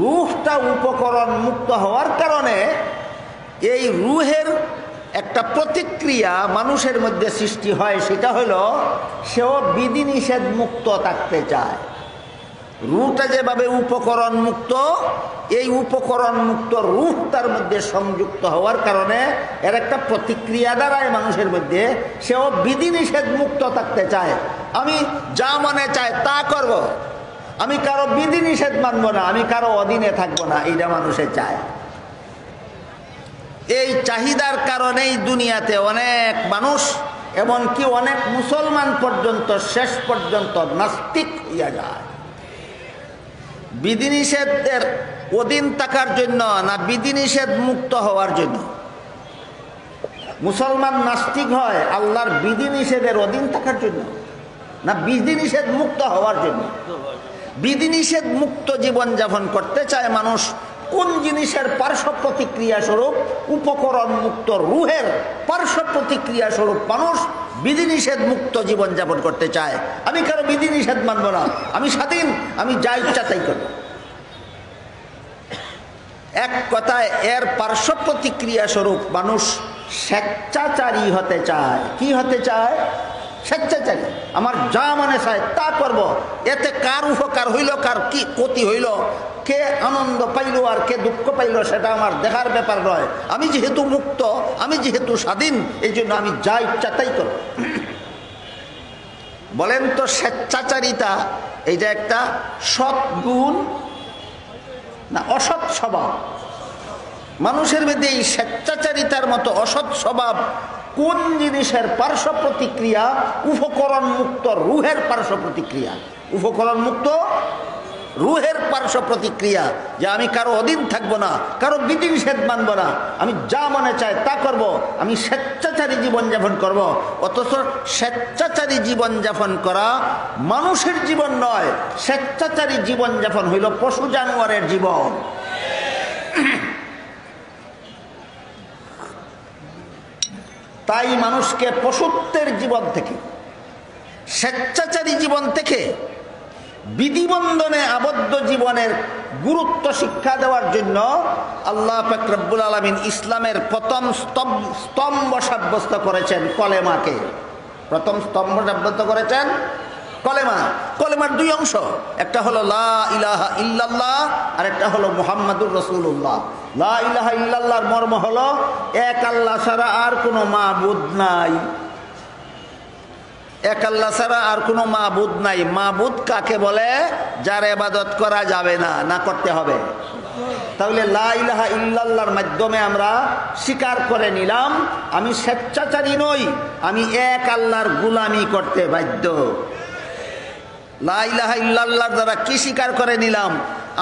রূহটা উপকরণ মুক্ত হওয়ার কারণে এই রূহের একটা প্রতিক্রিয়া মানুষের মধ্যে সৃষ্টি হয়, সেটা হলো সেও বিধিনিষেধ মুক্ত থাকতে চায়। রূহটা যেভাবে উপকরণ মুক্ত, এই উপকরণ মুক্ত রূহ তার মধ্যে সংযুক্ত হওয়ার কারণে এর একটা প্রতিক্রিয়া দাঁড়ায় মানুষের মধ্যে, সেও বিধিনিষেধ মুক্ত থাকতে চায়। আমি যা মনে চায় তা করব, আমি কারো বিধিনিষেধ মানব না, আমি কারো অধীনে থাকবো না, এইটা মানুষে চায়। এই চাহিদার কারণেই দুনিয়াতে অনেক মানুষ, এমনকি অনেক মুসলমান পর্যন্ত শেষ পর্যন্ত নাস্তিক হইয়া যায়। বিধিনিষেধের অধীন থাকার জন্য না বিধিনিষেধ মুক্ত হওয়ার জন্য? মুসলমান নাস্তিক হয় আল্লাহর বিধিনিষেধের অধীন থাকার জন্য না বিধিনিষেধ মুক্ত হওয়ার জন্য? বিধিনিষেধ মুক্ত জীবন যাপন করতে চায় মানুষ কোন জিনিসের পার্শ্ব প্রতিক্রিয়া স্বরূপ? উপকরণ মুক্ত রূহের পার্শ্ব প্রতিক্রিয়া স্বরূপ মানুষ বিধিনিষেধ মুক্ত জীবন যাপন করতে চায়। আমি কারো বিধিনিষেধ মানব না, আমি স্বাধীন, আমি যা ইচ্ছা তাই করব। এক কথায় এর পার্শ্ব প্রতিক্রিয়া স্বরূপ মানুষ স্বেচ্ছাচারী হতে চায়। কি হতে চায়? স্বেচ্ছাচারী। আমার যা মনে চায় তা করব, এতে কার উপকার হইল, কার কি ক্ষতি হইল, কে আনন্দ পাইল আর কে দুঃখ পাইল সেটা আমার দেখার ব্যাপার নয়। আমি যেহেতু মুক্ত, আমি যেহেতু স্বাধীন, এই জন্য আমি যা ইচ্ছা তাই করব। বলেন তো স্বেচ্ছাচারিতা এইটা একটা সৎ গুণ না অসৎ স্বভাব? মানুষের মধ্যে এই স্বেচ্ছাচারিতার মতো অসৎ স্বভাব কোন জিনিসের পার্শ্ব প্রতিক্রিয়া? উপকরণ মুক্ত রূহের পার্শ্ব প্রতিক্রিয়া। উপকরণ মুক্ত রূহের পার্শ্ব প্রতিক্রিয়া যে আমি কারো অধীন থাকবো না, কারো বিধিনিষেধ মানবো না, আমি যা মনে চায় তা করব, আমি স্বেচ্ছাচারী জীবনযাপন করব। অথচ স্বেচ্ছাচারী জীবনযাপন করা মানুষের জীবন নয়, স্বেচ্ছাচারী জীবনযাপন হইল পশু জানোয়ারের জীবন। তাই মানুষকে পশুত্বের জীবন থেকে, স্বেচ্ছাচারী জীবন থেকে বিধিবন্ধনে আবদ্ধ জীবনের গুরুত্ব শিক্ষা দেওয়ার জন্য আল্লাহ পাক রব্বুল আলামিন ইসলামের প্রথম স্তম্ভ সাব্যস্ত করেছেন কলেমাকে। প্রথম স্তম্ভ সাব্যস্ত করেছেন কলেমা। কলেমার দুই অংশ, একটা হলো লা ইলাহা ইল্লাল্লাহ আর একটা হলো মুহাম্মাদুর রাসূলুল্লাহ। লা ইলাহা ইল্লাল্লাহর মর্ম হলো এক আল্লাহ ছাড়া আর কোনো মাবুদ নাই। এক আল্লাহ ছাড়া আর কোনো মাবুদ নাই। মাবুদ কাকে বলে? যার ইবাদত করা যাবে না, না করতে হবে। তাহলে লা ইলাহা ইল্লাল্লাহর মাধ্যমে আমরা স্বীকার করে নিলাম আমি স্বেচ্ছাচারী নই, আমি এক আল্লাহর গোলামি করতে বাধ্য। লা ইলাহা ইল্লাল্লাহর দ্বারা কি স্বীকার করে নিলাম?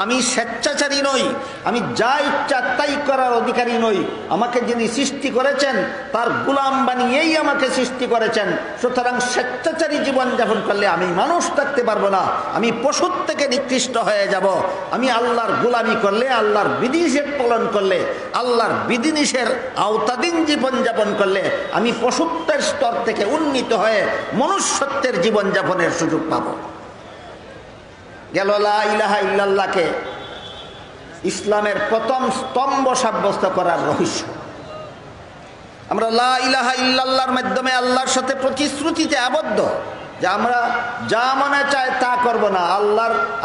আমি স্বেচ্ছাচারী নই, আমি যা ইচ্ছা তাই করার অধিকারী নই। আমাকে যিনি সৃষ্টি করেছেন তার গোলাম বানিয়েই আমাকে সৃষ্টি করেছেন। সুতরাং স্বেচ্ছাচারী জীবনযাপন করলে আমি মানুষ থাকতে পারবো না, আমি পশুর থেকে নিকৃষ্ট হয়ে যাব। আমি আল্লাহর গোলামি করলে, আল্লাহর বিধিনিষেধ পালন করলে, আল্লাহর বিধিনিষেধের আওতাধীন জীবনযাপন করলে আমি পশুত্বের স্তর থেকে উন্নীত হয়ে মনুষ্যত্বের জীবনযাপনের সুযোগ পাব। গেল লা ইলাহা ইল্লাল্লাহকে ইসলামের প্রথম স্তম্ভ সাব্যস্ত করার রহস্য। আমরা লা ইলাহা ইল্লাল্লাহর মাধ্যমে আল্লাহর সাথে প্রতিশ্রুতিতে আবদ্ধ যে আমরা যা মনে চায় তা করব না,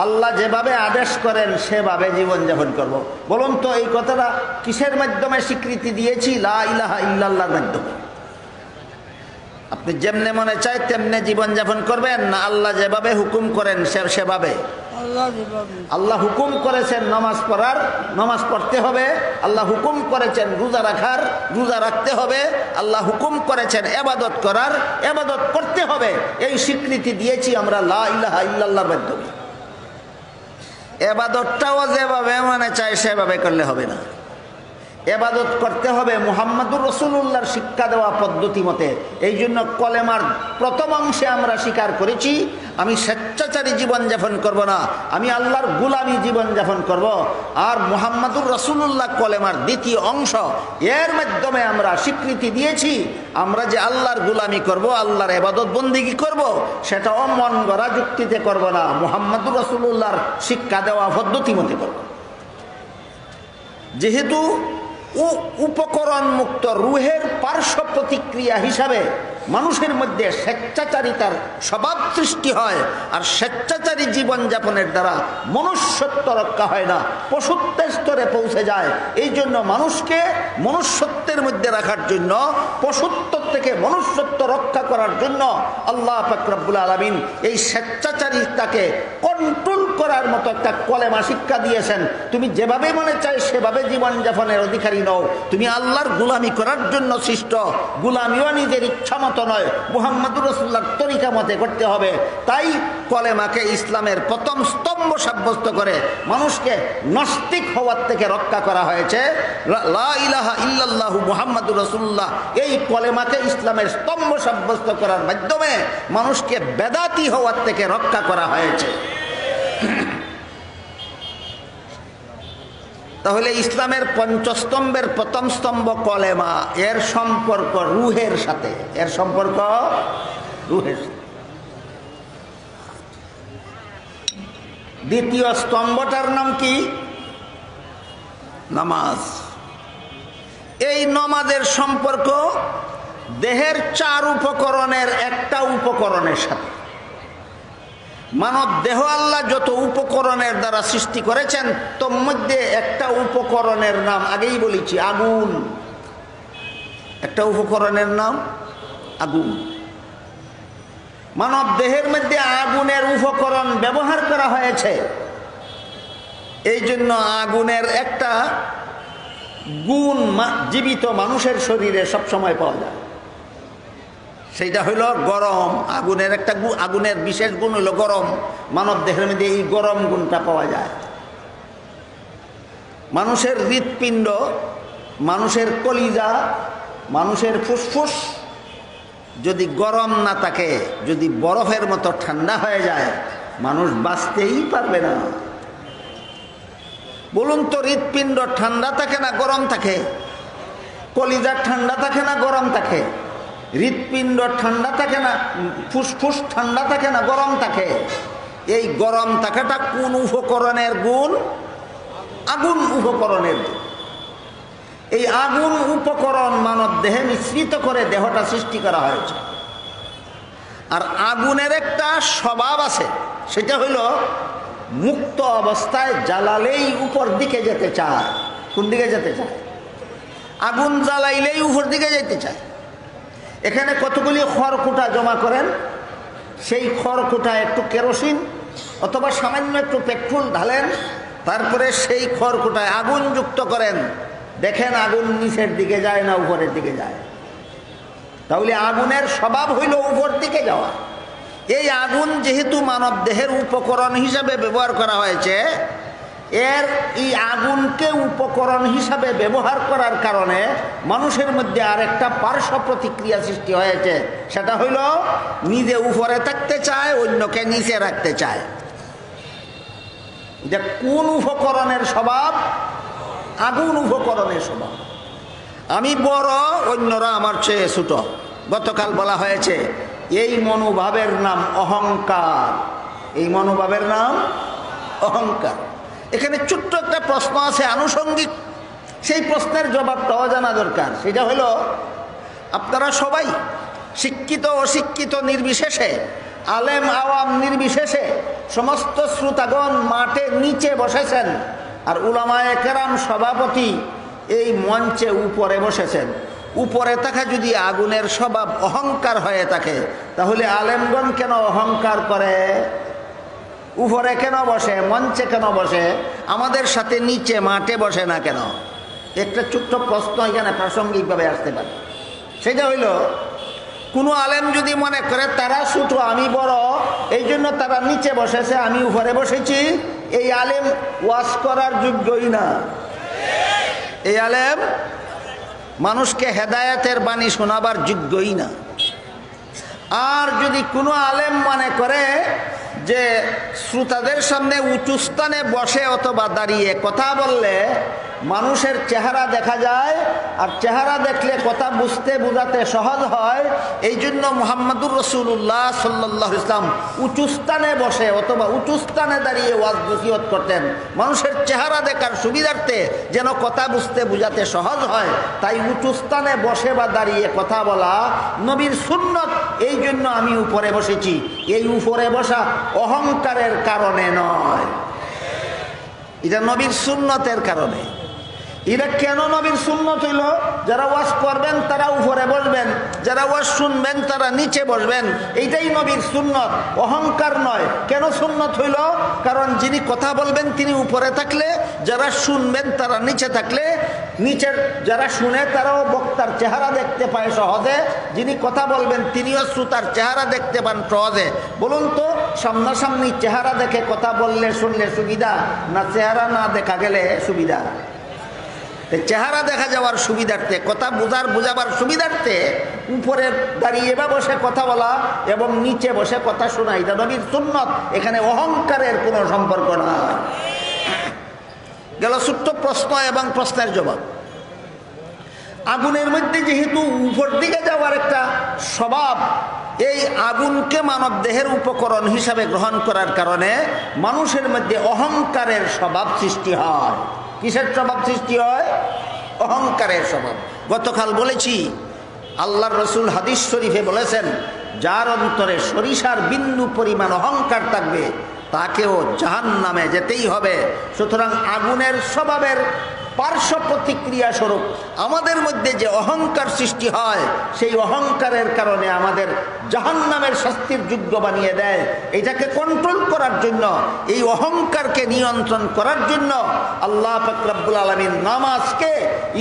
আল্লাহ যেভাবে আদেশ করেন সেভাবে জীবনযাপন করব। বলুন তো এই কথাটা কিসের মাধ্যমে স্বীকৃতি দিয়েছি? লা ইলাহা ইল্লাল্লাহর মাধ্যমে। আপনি যেমনে মনে চায় তেমনে জীবনযাপন করবেন না আল্লাহ যেভাবে হুকুম করেন সেভাবে? আল্লাহ হুকুম করেছেন নামাজ পড়ার, নামাজ পড়তে হবে। আল্লাহ হুকুম করেছেন রোজা রাখার, রোজা রাখতে হবে। আল্লাহ হুকুম করেছেন ইবাদত করার, ইবাদত করতে হবে। এই স্বীকৃতি দিয়েছি আমরা লা ইলাহা ইল্লাল্লাহর মাধ্যমে। ইবাদতটাও যেভাবে মনে চায় সেভাবে করলে হবে না। ইবাদত করতে হবে মুহাম্মদুর রাসূলুল্লাহর শিক্ষা দেওয়া পদ্ধতি মতে। এই জন্য কলেমার প্রথম অংশে আমরা স্বীকার করেছি আমি স্বেচ্ছাচারী জীবনযাপন করব না, আমি আল্লাহর গোলামি জীবনযাপন করব। আর মুহাম্মদুর রাসূলুল্লাহ কলেমার দ্বিতীয় অংশ, এর মাধ্যমে আমরা স্বীকৃতি দিয়েছি আমরা যে আল্লাহর গোলামি করব, আল্লাহর ইবাদত বন্দেগী করব, সেটাও মন গড়া যুক্তিতে করব না, মুহাম্মদুর রাসূলুল্লাহর শিক্ষা দেওয়া পদ্ধতি মতে করব। যেহেতু উপকরণ মুক্ত রুহের পার্শ্ব প্রতিক্রিয়া হিসাবে মানুষের মধ্যে স্বেচ্ছাচারিতার স্বভাব সৃষ্টি হয়, আর স্বেচ্ছাচারী জীবনযাপনের দ্বারা মনুষ্যত্ব রক্ষা হয় না, পশুত্বের স্তরে পৌঁছে যায়। এই জন্য মানুষকে মনুষ্যত্বের মধ্যে রাখার জন্য, পশুত্ব থেকে মনুষ্যত্ব রক্ষা করার জন্য আল্লাহ পাক রব্বুল আলামিন এই স্বেচ্ছাচারিতাকে কন্ট্রোল করার মতো একটা কলেমা শিক্ষা দিয়েছেন। তুমি যেভাবে মনে চাই সেভাবে জীবনযাপনের অধিকারী নও, তুমি আল্লাহর গোলামি করার জন্য সৃষ্ট। গোলামিও নিজের ইচ্ছা মতো নয়, মুহাম্মদুর রাসূলুল্লাহর তরিকা মতে করতে হবে। তাই কলেমাকে ইসলামের প্রথম স্তম্ভ সাব্যস্ত করে মানুষকে নাস্তিক হওয়ার থেকে রক্ষা করা হয়েছে। লা ইলাহা ইল্লাল্লাহু মুহাম্মাদুর রাসূলুল্লাহ, এই কলেমাকে ইসলামের স্তম্ভ সাব্যস্ত করার মাধ্যমে মানুষকে বেদাতি হওয়ার থেকে রক্ষা করা হয়েছে। তাহলে ইসলামের পঞ্চস্তম্ভের প্রথম স্তম্ভ কলেমা, এর সম্পর্ক রুহের সাথে, এর সম্পর্ক রুহের সাথে। দ্বিতীয় স্তম্ভটার নাম কি? নামাজ। এই নামাজের সম্পর্ক দেহের 4 উপকরণের একটা উপকরণের সাথে। মানব দেহ আল্লাহ যত উপকরণের দ্বারা সৃষ্টি করেছেন, তোর মধ্যে একটা উপকরণের নাম আগেই বলেছি আগুন। একটা উপকরণের নাম আগুন। মানব দেহের মধ্যে আগুনের উপকরণ ব্যবহার করা হয়েছে। এই জন্য আগুনের একটা গুণ জীবিত মানুষের শরীরে সবসময় পাওয়া যায়, সেইটা হইল গরম। আগুনের একটা আগুনের বিশেষ গুণ হইল গরম। মানব দেহের মধ্যে এই গরম গুণটা পাওয়া যায়। মানুষের হৃৎপিণ্ড, মানুষের কলিজা, মানুষের ফুসফুস যদি গরম না থাকে, যদি বরফের মতো ঠান্ডা হয়ে যায়, মানুষ বাঁচতেই পারবে না। বলুন তো, হৃৎপিণ্ড ঠান্ডা থাকে না গরম থাকে? কলিজা ঠান্ডা থাকে না গরম থাকে? হৃৎপিণ্ড ঠান্ডা থাকে না, ফুসফুস ঠান্ডা থাকে না গরম থাকে? এই গরম থাকাটা কোন উপকরণের গুণ? আগুন উপকরণের গুণ। এই আগুন উপকরণ মানব দেহে মিশ্রিত করে দেহটা সৃষ্টি করা হয়েছে। আর আগুনের একটা স্বভাব আছে, সেটা হইল মুক্ত অবস্থায় জ্বালালেই উপর দিকে যেতে চায়। কোন দিকে যেতে চায়? আগুন জ্বালাইলেই উপর দিকে যেতে চায়। এখানে কতগুলি খড়কুটা জমা করেন, সেই খড়কুটা একটু কেরোসিন অথবা সামান্য একটু পেট্রোল ঢালেন, তারপরে সেই খড়কুটায় আগুন যুক্ত করেন, দেখেন আগুন নিচের দিকে যায় না উপরের দিকে যায়? তাহলে আগুনের স্বভাব হইল উপর দিকে যাওয়া। এই আগুন যেহেতু মানব দেহের উপকরণ হিসাবে ব্যবহার করা হয়েছে, এই আগুনকে উপকরণ হিসাবে ব্যবহার করার কারণে মানুষের মধ্যে আরেকটা পার্শ্ব প্রতিক্রিয়া সৃষ্টি হয়েছে। সেটা হইল নিজে উপরে থাকতে চায়, অন্যকে নিচে রাখতে চায়। যে কোন উপকরণের স্বভাব? আগুন উপকরণের স্বভাব। আমি বড়, অন্যরা আমার চেয়ে ছোট। গতকাল বলা হয়েছে এই মনোভাবের নাম অহংকার। এই মনোভাবের নাম অহংকার। এখানে ছোট্ট একটা প্রশ্ন আছে আনুষঙ্গিক, সেই প্রশ্নের জবাবটাও জানা দরকার। সেটা হলো, আপনারা সবাই শিক্ষিত অশিক্ষিত নির্বিশেষে, আলেম আওয়াম নির্বিশেষে সমস্ত শ্রোতাগণ মাঠে নিচে বসেছেন, আর উলামায়ে কেরাম সভাপতি এই মঞ্চে উপরে বসেছেন। উপরে থাকা যদি আগুনের স্বভাব অহংকার হয়ে থাকে, তাহলে আলেমগণ কেন অহংকার করে? উপরে কেন বসে, মঞ্চে কেন বসে, আমাদের সাথে নিচে মাঠে বসে না কেন? একটা ছোট্ট প্রশ্ন এখানে প্রাসঙ্গিকভাবে আসতে পারে। সেটা হইল, কোনো আলেম যদি মনে করে তারা ছোট আমি বড়, এই জন্য তারা নিচে বসেছে, আমি উপরে বসেছি, এই আলেম ওয়াজ করার যোগ্যই না। এই আলেম মানুষকে হেদায়েতের বাণী শোনাবার যোগ্যই না। আর যদি কোনো আলেম মনে করে যে শ্রোতাদের সামনে উঁচু স্থানে বসে অথবা দাঁড়িয়ে কথা বললে মানুষের চেহারা দেখা যায়, আর চেহারা দেখলে কথা বুঝতে বোঝাতে সহজ হয়, এই জন্য মুহাম্মদুর রাসূলুল্লাহ সাল্লাল্লাহু আলাইহি ওয়াসাল্লাম উঁচু স্থানে বসে অথবা উঁচু স্থানে দাঁড়িয়ে ওয়াজ নসিহত করতেন মানুষের চেহারা দেখার সুবিধার্থে, যেন কথা বুঝতে বোঝাতে সহজ হয়। তাই উঁচু স্থানে বসে বা দাঁড়িয়ে কথা বলা নবীর সুন্নত। এই জন্য আমি উপরে বসেছি। এই উপরে বসা অহংকারের কারণে নয়, এটা নবীর সুন্নতের কারণে। এটা কেন নবীর সুন্নত হইল? যারা ওয়াজ করবেন তারা উপরে বসবেন, যারা ওয়াজ শুনবেন তারা নিচে বসবেন, এইটাই নবীর সুন্নত, অহংকার নয়। কেন সুন্নত হইল? কারণ যিনি কথা বলবেন তিনি উপরে থাকলে, যারা শুনবেন তারা নিচে থাকলে, নিচের যারা শুনে তারাও বক্তার চেহারা দেখতে পায় সহজে, যিনি কথা বলবেন তিনিও শ্রোতার চেহারা দেখতে পান সহজে। বলুন তো, সামনাসামনি চেহারা দেখে কথা বললে শুনলে সুবিধা, না চেহারা না দেখা গেলে সুবিধা? চেহারা দেখা যাওয়ার সুবিধার্থে, কথা বোঝাবার সুবিধার্থে উপরে দাঁড়িয়ে বা বসে কথা বলা এবং নিচে বসে কথা শোনা, এটা নবীর সুন্নত। এখানে অহংকারের কোনো সম্পর্ক না। গেল ছোট্ট প্রশ্ন এবং প্রশ্নের জবাব। আগুনের মধ্যে যেহেতু উপর দিকে যাওয়ার একটা স্বভাব, এই আগুনকে মানব দেহের উপকরণ হিসাবে গ্রহণ করার কারণে মানুষের মধ্যে অহংকারের স্বভাব সৃষ্টি হয়। কিসের স্বভাব সৃষ্টি হয়? অহংকারের স্বভাব। গতকাল বলেছি, আল্লাহর রসুল হাদিস শরীফে বলেছেন, যার অন্তরে সরিষার বিন্দু পরিমাণ অহংকার থাকবে তাকেও জাহান্নামে যেতেই হবে। সুতরাং আগুনের স্বভাবের পার্শ্ব প্রতিক্রিয়া স্বরূপ আমাদের মধ্যে যে অহংকার সৃষ্টি হয়, সেই অহংকারের কারণে আমাদের জাহান্নামের শাস্তির যোগ্য বানিয়ে দেয়। এটাকে কন্ট্রোল করার জন্য, এই অহংকারকে নিয়ন্ত্রণ করার জন্য আল্লাহ পাক রব্বুল আলামিন নামাজকে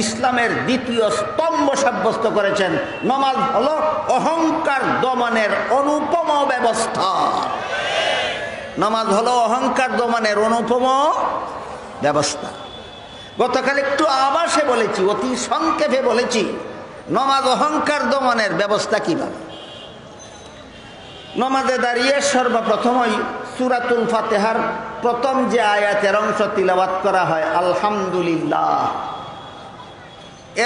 ইসলামের দ্বিতীয় স্তম্ভ সাব্যস্ত করেছেন। নামাজ হলো অহংকার দমনের অনুপম ব্যবস্থা। নামাজ হলো অহংকার দমনের অনুপম ব্যবস্থা। গতকাল একটু আভাসে বলেছি, অতি সংক্ষেপে বলেছি, নামাজ অহংকার দমনের ব্যবস্থা কিভাবে। নামাজে দাঁড়িয়ে সর্বপ্রথমই সূরাতুল ফাতিহার প্রথম যে আয়াতের অংশ তিলাওয়াত করা হয়, আলহামদুলিল্লাহ,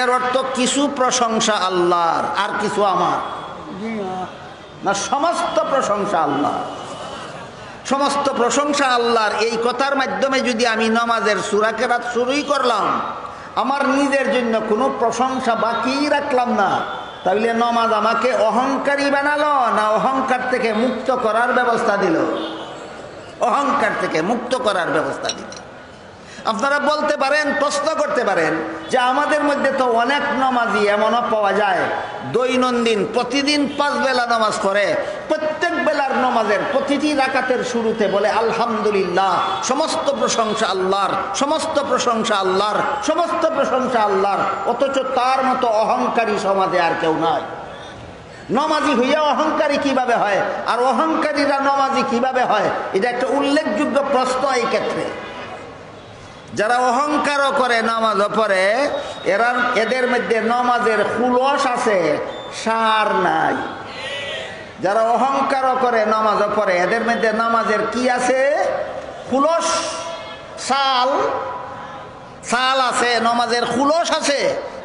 এর অর্থ কিছু প্রশংসা আল্লাহর আর কিছু আমার না, সমস্ত প্রশংসা আল্লাহ, সমস্ত প্রশংসা আল্লাহর। এই কথার মাধ্যমে যদি আমি নামাজের সূরা কেরাত শুরুই করলাম, আমার নিজের জন্য কোনো প্রশংসা বাকি রাখলাম না, তাহলে নামাজ আমাকে অহংকারী বানালো না অহংকার থেকে মুক্ত করার ব্যবস্থা দিল? অহংকার থেকে মুক্ত করার ব্যবস্থা দিল। আপনারা বলতে পারেন, প্রশ্ন করতে পারেন যে আমাদের মধ্যে তো অনেক নামাজি এমনও পাওয়া যায় দৈনন্দিন প্রতিদিন 5 বেলা নামাজ পড়ে, প্রত্যেক বেলার নামাজের প্রতিটি রাকাতের শুরুতে বলে আলহামদুলিল্লাহ, সমস্ত প্রশংসা আল্লাহর, সমস্ত প্রশংসা আল্লাহর, সমস্ত প্রশংসা আল্লাহর, অথচ তার মতো অহংকারী সমাজে আর কেউ নাই। নামাজি হইয়া অহংকারী কিভাবে হয়, আর অহংকারীরা নামাজি কিভাবে হয়? এটা একটা উল্লেখযোগ্য প্রশ্ন। এই ক্ষেত্রে যারা অহংকারও করে নামাজও পড়ে, এদের মধ্যে নামাজের খুলস আছে, সার নাই। যারা অহংকারও করে নামাজও পড়ে, এদের মধ্যে নামাজের কি আছে? খুলস, সাল আছে, নামাজের খুলস আছে,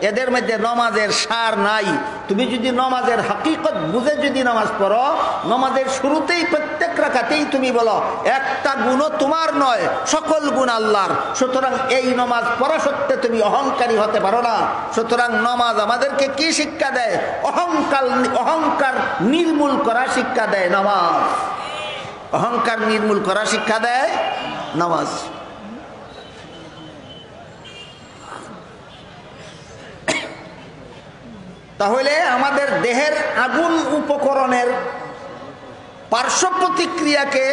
এদের মধ্যে নামাজের সার নাই। তুমি যদি নামাজের হাকিকত বুঝে যদি নামাজ পড়ো, নামাজের শুরুতেই প্রত্যেক রাকাতেই তুমি বলো একটা গুণও তোমার নয়, সকল গুণ আল্লাহর। সুতরাং এই নামাজ পড়া সত্ত্বে তুমি অহংকারী হতে পারো না। সুতরাং নামাজ আমাদেরকে কি শিক্ষা দেয়? অহংকার নির্মূল করা শিক্ষা দেয় নামাজ। অহংকার নির্মূল করা শিক্ষা দেয় নামাজ। তাহলে আমাদের দেহের আগুন উপকরণের পার্শ্ব প্রতিক্রিয়াকে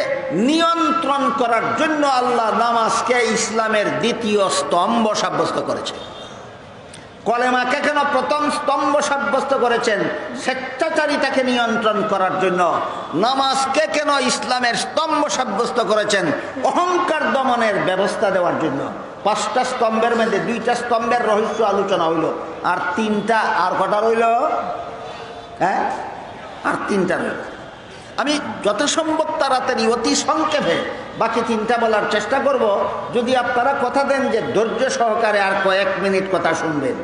নিয়ন্ত্রণ করার জন্য আল্লাহ নামাজকে ইসলামের দ্বিতীয় স্তম্ভ সাব্যস্ত করেছেন। কলেমাকে কেন প্রথম স্তম্ভ সাব্যস্ত করেছেন? স্বেচ্ছাচারিতাকে নিয়ন্ত্রণ করার জন্য। নামাজকে কেন ইসলামের স্তম্ভ সাব্যস্ত করেছেন? অহংকার দমনের ব্যবস্থা দেওয়ার জন্য। 5টা স্তম্ভের মধ্যে 2টা স্তম্ভের রহস্য আলোচনা হইল, আর 3টা আর কটা রইল? হ্যাঁ, আর 3টা রইল। আমি যথাসম্ভব তাড়াতাড়ি অতি সংক্ষেপে বাকি 3টা বলার চেষ্টা করব, যদি আপনারা কথা দেন যে ধৈর্য সহকারে আর কয়েক মিনিট কথা শুনবেন।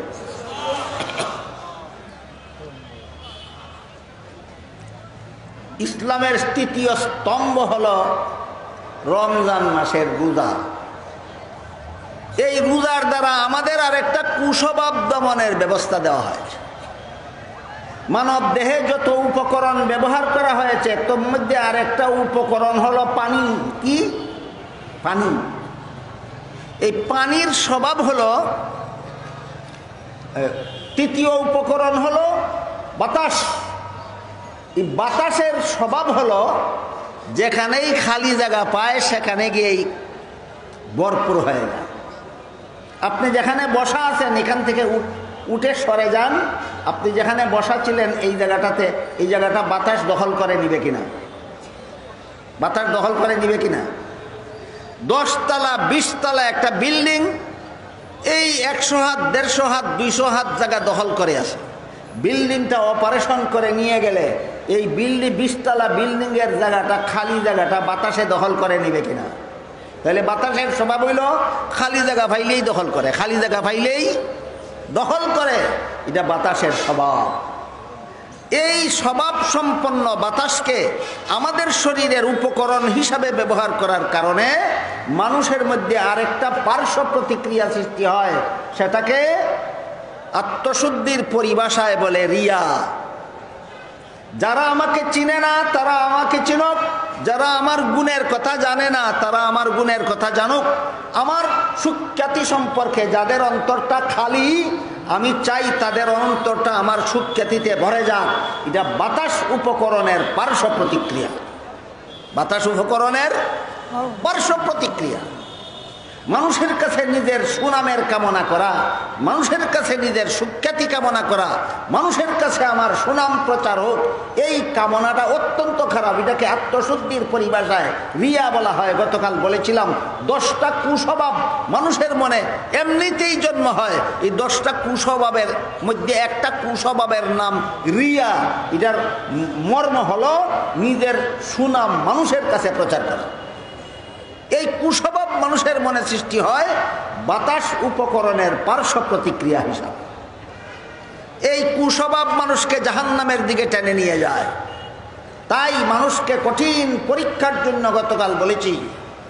ইসলামের তৃতীয় স্তম্ভ হল রমজান মাসের রোজা। এই রোজার দ্বারা আমাদের আরেকটা কুস্বভাব দমনের ব্যবস্থা দেওয়া হয়েছে। মানব দেহে যত উপকরণ ব্যবহার করা হয়েছে তোর মধ্যে আরেকটা উপকরণ হলো পানি। কি? পানি। এই পানির স্বভাব হলো, তৃতীয় উপকরণ হলো বাতাস। এই বাতাসের স্বভাব হলো যেখানেই খালি জায়গা পায় সেখানে গিয়েই ভরপুর হয়ে যায়। আপনি যেখানে বসা আছেন এখান থেকে উঠে সরে যান, আপনি যেখানে বসা ছিলেন এই জায়গাটাতে, এই জায়গাটা বাতাস দখল করে নিবে কিনা? বাতাস দখল করে নিবে কিনা? 10 তলা 20 তলা একটা বিল্ডিং এই 100 হাত 150 হাত 200 হাত জায়গা দখল করে আছে। বিল্ডিংটা অপারেশন করে নিয়ে গেলে এই 20 তলা বিল্ডিং এর জায়গাটা, খালি জায়গাটা বাতাসে দখল করে নিবে কিনা? তাহলে বাতাসের স্বভাব হইল খালি জায়গা পাইলেই দখল করে, খালি জায়গা পাইলেই দখল করে। এটা বাতাসের স্বভাব। এই স্বভাব সম্পন্ন বাতাসকে আমাদের শরীরের উপকরণ হিসাবে ব্যবহার করার কারণে মানুষের মধ্যে আরেকটা পার্শ্ব প্রতিক্রিয়া সৃষ্টি হয়, সেটাকে আত্মশুদ্ধির পরিভাষায় বলে রিয়া। যারা আমাকে চিনে না তারা আমাকে চিনুক, যারা আমার গুণের কথা জানে না তারা আমার গুণের কথা জানুক। আমার সুখ্যাতি সম্পর্কে যাদের অন্তরটা খালি, আমি চাই তাদের অন্তরটা আমার সুখ্যাতিতে ভরে যাক। এটা বাতাস উপকরণের পার্শ্ব প্রতিক্রিয়া। বাতাস উপকরণের পার্শ্ব প্রতিক্রিয়া। মানুষের কাছে নিজের সুনামের কামনা করা, মানুষের কাছে নিজের সুখ্যাতি কামনা করা, মানুষের কাছে আমার সুনাম প্রচার হোক, এই কামনাটা অত্যন্ত খারাপ। এটাকে আত্মশুদ্ধির পরিভাষায় রিয়া বলা হয়। গতকাল বলেছিলাম 10টা কুস্বভাব মানুষের মনে এমনিতেই জন্ম হয়। এই 10টা কুস্বভাবের মধ্যে একটা কুস্বভাবের নাম রিয়া। এটার মর্ম হলো নিজের সুনাম মানুষের কাছে প্রচার করা। এই কুস্বভাব মানুষের মনে সৃষ্টি হয় বাতাস উপকরণের পার্শ্ব প্রতিক্রিয়া হিসাবে। এই কুস্বভাব মানুষকে জাহান্নামের দিকে টেনে নিয়ে যায়। তাই মানুষকে কঠিন পরীক্ষার জন্য, গতকাল বলেছি,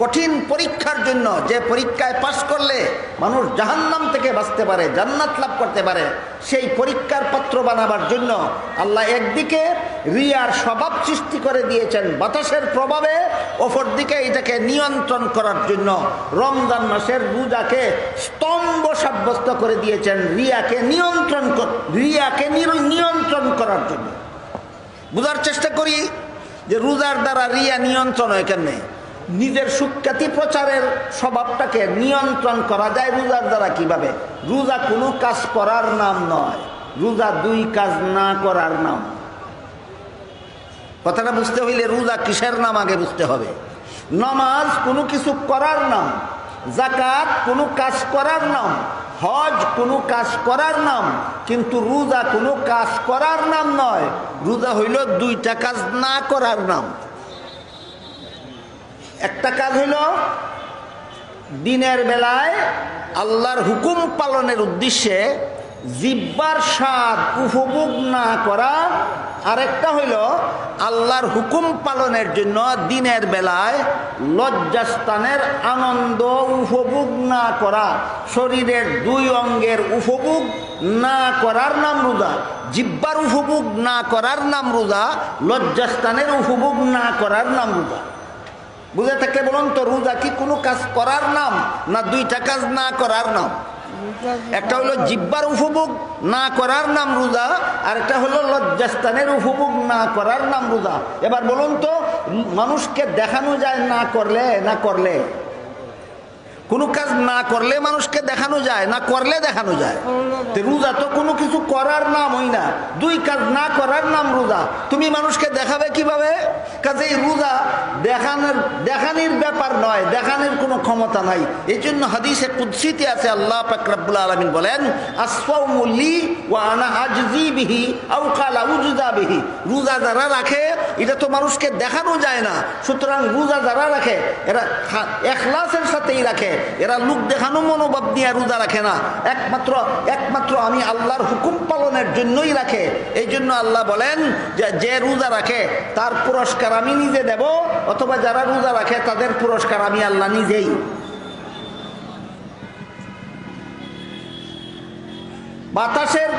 কঠিন পরীক্ষার জন্য, যে পরীক্ষায় পাস করলে মানুষ জাহান্নাম থেকে বাঁচতে পারে, জান্নাত লাভ করতে পারে, সেই পরীক্ষার পাত্র বানাবার জন্য আল্লাহ একদিকে রিয়ার স্বভাব সৃষ্টি করে দিয়েছেন বাতাসের প্রভাবে, অপরদিকে এটাকে নিয়ন্ত্রণ করার জন্য রমজান মাসের রোজাকে স্তম্ভ সাব্যস্ত করে দিয়েছেন রিয়াকে নিয়ন্ত্রণ করার জন্য। বোঝার চেষ্টা করি যে রোজার দ্বারা রিয়া নিয়ন্ত্রণ হয় কেমনে। নিজের সুখ্যাতি প্রচারের স্বভাবটাকে নিয়ন্ত্রণ করা যায় রোজার দ্বারা কিভাবে? রোজা কোনো কাজ করার নাম নয়, রোজা 2 কাজ না করার নাম। কথাটা বুঝতে হইলে রোজা কিসের নাম আগে বুঝতে হবে। নামাজ কোনো কিছু করার নাম, যাকাত কোনো কাজ করার নাম, হজ কোনো কাজ করার নাম, কিন্তু রোজা কোনো কাজ করার নাম নয়। রোজা হইল 2টা কাজ না করার নাম। একটা কাজ হইল দিনের বেলায় আল্লাহর হুকুম পালনের উদ্দেশ্যে জিহ্বার স্বাদ উপভোগ না করা, আরেকটা হইল আল্লাহর হুকুম পালনের জন্য দিনের বেলায় লজ্জাস্থানের আনন্দ উপভোগ না করা। শরীরের 2 অঙ্গের উপভোগ না করার নাম রোজা। জিহ্বার উপভোগ না করার নাম রোজা, লজ্জাস্থানের উপভোগ না করার নাম রোজা। বুঝে থাকে বলুন তো, রোজা কি কোনো কাজ করার নাম না 2টা কাজ না করার নাম? একটা হলো জিহ্বার উপভোগ না করার নাম রোজা, আর একটা হলো লজ্জাস্থানের উপভোগ না করার নাম রোজা। এবার বলুন তো, মানুষকে দেখানো যায় না করলে কোনো কাজ না করলে মানুষকে দেখানো যায়, না করলে দেখানো যায়। রোজা তো কোনো কিছু করার নামই না, দুই কাজ না করার নাম রোজা। তুমি মানুষকে দেখাবে কিভাবে? কাজেই রোজা দেখানির ব্যাপার নয়, দেখানোর কোনো ক্ষমতা নাই। এই জন্য হাদিসে কুদসিতে আছে, আল্লাহ পাক রব্বুল আলামিন বলেন, আসসাউমু লি ওয়া আনা আজজি বিহি আও ক্বালা উজজা বিহি। রোজা যারা রাখে এটা তো মানুষকে দেখানো যায় না, সুতরাং রোজা যারা রাখে এরা ইখলাসের সাথেই রাখে, এরা লোক দেখানো মনোভাব নিয়ে রোজা রাখে না, একমাত্র আমি আল্লাহর হুকুম পালনের জন্যই রাখে। এই জন্য আল্লাহ বলেন যে রোজা রাখে তার পুরস্কার আমি নিজে দেব, অথবা যারা রোজা রাখে তাদের পুরস্কার আমি আল্লাহ নিজেই। বাতাসের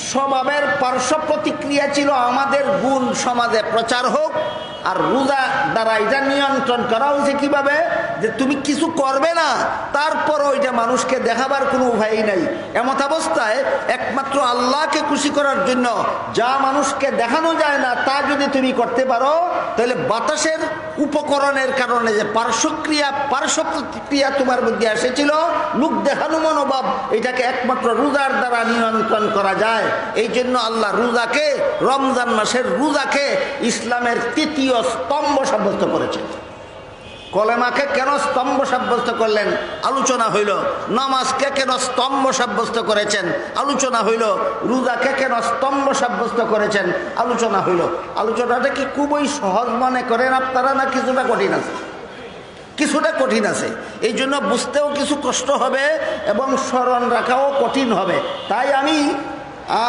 স্বভাবের পার্শ্ব প্রতিক্রিয়া ছিল আমাদের গুণ সমাজে প্রচার হোক, আর রোজা দ্বারা এটা নিয়ন্ত্রণ করা হয়েছে কিভাবে? যে তুমি কিছু করবে না, তারপরও এটা মানুষকে দেখাবার কোনো উপায়ই নাই। এমত অবস্থায় একমাত্র আল্লাহকে খুশি করার জন্য যা মানুষকে দেখানো যায় না তা যদি তুমি করতে পারো, তাহলে বাতাসের উপকরণের কারণে যে পার্শ্ব প্রতিক্রিয়া তোমার মধ্যে এসেছিল, লোক দেখানো মনোভাব, এটাকে একমাত্র রোজার দ্বারা নিয়ন্ত্রণ করা যায়। এই জন্য আল্লাহ রোজাকে, রমজান মাসের রোজাকে ইসলামের তৃতীয় স্তম্ভ সাব্যস্ত করেছে। কলেমাকে কেন স্তম্ভ সাব্যস্ত করলেন? আলোচনা হইল। নামাজকে কেন স্তম্ভ সাব্যস্ত করেছেন? আলোচনা হইল। রোজাকে কেন স্তম্ভ সাব্যস্ত করেছেন? আলোচনা হইল। আলোচনাটা কি খুবই সহজ মনে করেন আপনারা, না কিছুটা কঠিন আছে? কিছুটা কঠিন আছে। এই জন্য বুঝতেও কিছু কষ্ট হবে এবং স্মরণ রাখাও কঠিন হবে। তাই আমি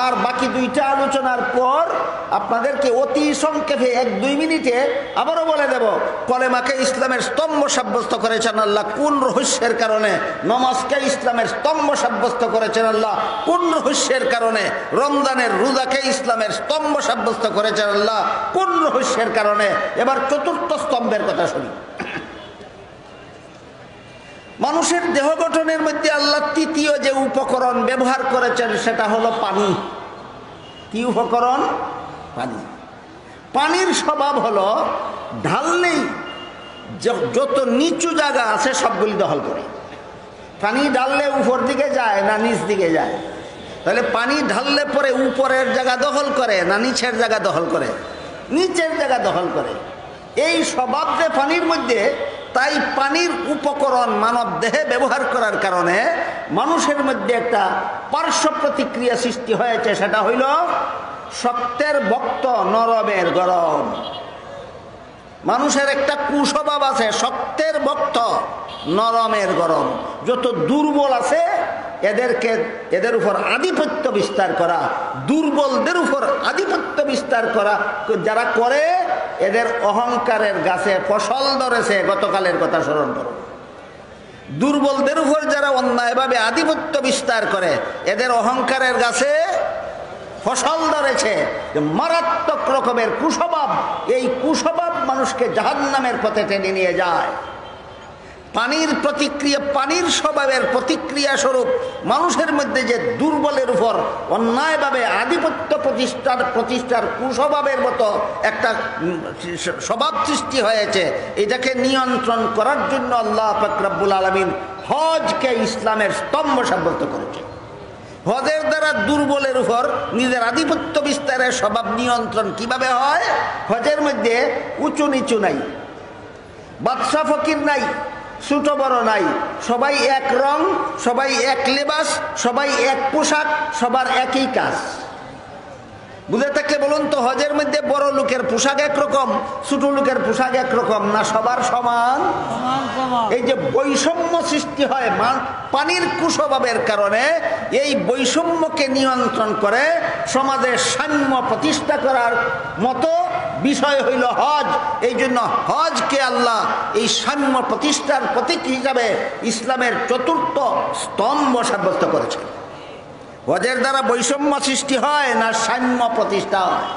আর বাকি দুইটা আলোচনার পর আপনাদেরকে অতি সংক্ষেপে 1-2 মিনিটে আবারও বলে দেব, কলেমাকে ইসলামের স্তম্ভ সাব্যস্ত করেছেন আল্লাহ কোন রহস্যের কারণে, নামাজকে ইসলামের স্তম্ভ সাব্যস্ত করেছেন আল্লাহ কোন রহস্যের কারণে, রমজানের রোজাকে ইসলামের স্তম্ভ সাব্যস্ত করেছেন আল্লাহ কোন রহস্যের কারণে। এবার চতুর্থ স্তম্ভের কথা শুনি। মানুষের দেহ গঠনের মধ্যে আল্লাহ তৃতীয় যে উপকরণ ব্যবহার করেছেন সেটা হলো পানি। কি উপকরণ? পানি। পানির স্বভাব হলো ঢাললেই যত নিচু জায়গা আছে সবগুলি দখল করে। পানি ঢাললে উপর দিকে যায় না নিচ দিকে যায়? তাহলে পানি ঢাললে পরে উপরের জায়গা দখল করে না নিচের জায়গা দখল করে? নিচের জায়গা দখল করে। এই স্বভাব যে পানির মধ্যে, তাই পানির উপকরণ মানব দেহে ব্যবহার করার কারণে মানুষের মধ্যে একটা পার্শ্ব প্রতিক্রিয়া সৃষ্টি হয়েছে। সেটা হইল শক্তের ভক্ত, নরমের গরম। মানুষের একটা কুস্বভাব আছে, শক্তের ভক্ত, নরমের গরম। যত দুর্বল আছে এদের উপর আধিপত্য বিস্তার করা, দুর্বলদের উপর আধিপত্য বিস্তার করা যারা করে, এদের অহংকারের গাছে ফসল ধরেছে। গতকালের কথা স্মরণ করো। দুর্বলদের উপর যারা অন্যায়ভাবে আধিপত্য বিস্তার করে, এদের অহংকারের গাছে ফসল ধরেছে। মারাত্মক রকমের কুস্বভাব, এই কুস্বভাব মানুষকে জাহান্নামের পথে টেনে নিয়ে যায়। পানির প্রতিক্রিয়া, পানির স্বভাবের প্রতিক্রিয়া স্বরূপ মানুষের মধ্যে যে দুর্বলের উপর অন্যায়ভাবে আধিপত্য প্রতিষ্ঠার কুস্বভাবের মতো একটা স্বভাব সৃষ্টি হয়েছে, এটাকে নিয়ন্ত্রণ করার জন্য আল্লাহ পাক রব্বুল আলামিন হজকে ইসলামের স্তম্ভ সাব্যস্ত করেছে। হজের দ্বারা দুর্বলের উপর নিজের আধিপত্য বিস্তারের স্বভাব নিয়ন্ত্রণ কিভাবে হয়? হজের মধ্যে উঁচু নিচু নাই, বাদশা ফকির নাই, ছোট বড় নাই, সবাই এক রং, সবাই এক লেবাস, সবাই এক পোশাক, সবার একই কাজ। বুঝে থাকলে বলুন তো, হজের মধ্যে বড় লোকের পোশাক একরকম, ছোট লোকের পোশাক একরকম না? সবার সমান। এই যে বৈষম্য সৃষ্টি হয় পানির কুস্বভাবের কারণে, এই বৈষম্যকে নিয়ন্ত্রণ করে সমাজে সাম্য প্রতিষ্ঠা করার মতো বিষয় হইল হজ। এই জন্য হজকে আল্লাহ এই সাম্য প্রতিষ্ঠার প্রতীক হিসাবে ইসলামের চতুর্থ স্তম্ভ সাব্যস্ত করেছে। হজের দ্বারা বৈষম্য সৃষ্টি হয় না সাম্য প্রতিষ্ঠা হয়?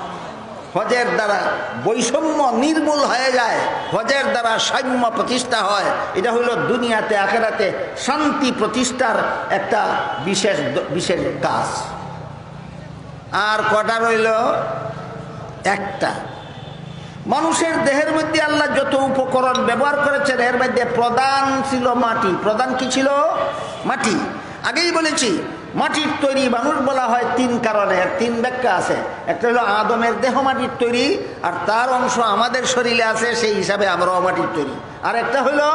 হজের দ্বারা বৈষম্য নির্মূল হয়ে যায়, হজের দ্বারা সাম্য প্রতিষ্ঠা হয়। এটা হইল দুনিয়াতে আখিরাতে শান্তি প্রতিষ্ঠার একটা বিশেষ কাজ। আর কটা রইল? একটা। মানুষের দেহের মধ্যে আল্লাহ যত উপকরণ ব্যবহার করেছেন এর মধ্যে প্রধান ছিল মাটি। প্রধান কি ছিল? মাটি। আগেই বলেছি মাটির তৈরি মানুষ বলা হয় তিন কারণে, তিন ব্যাখ্যা আছে। একটা হলো আদমের দেহ মাটির তৈরি, আর তার অংশ আমাদের শরীরে আছে, সেই হিসাবে আমরাও মাটির তৈরি। আর একটা হলো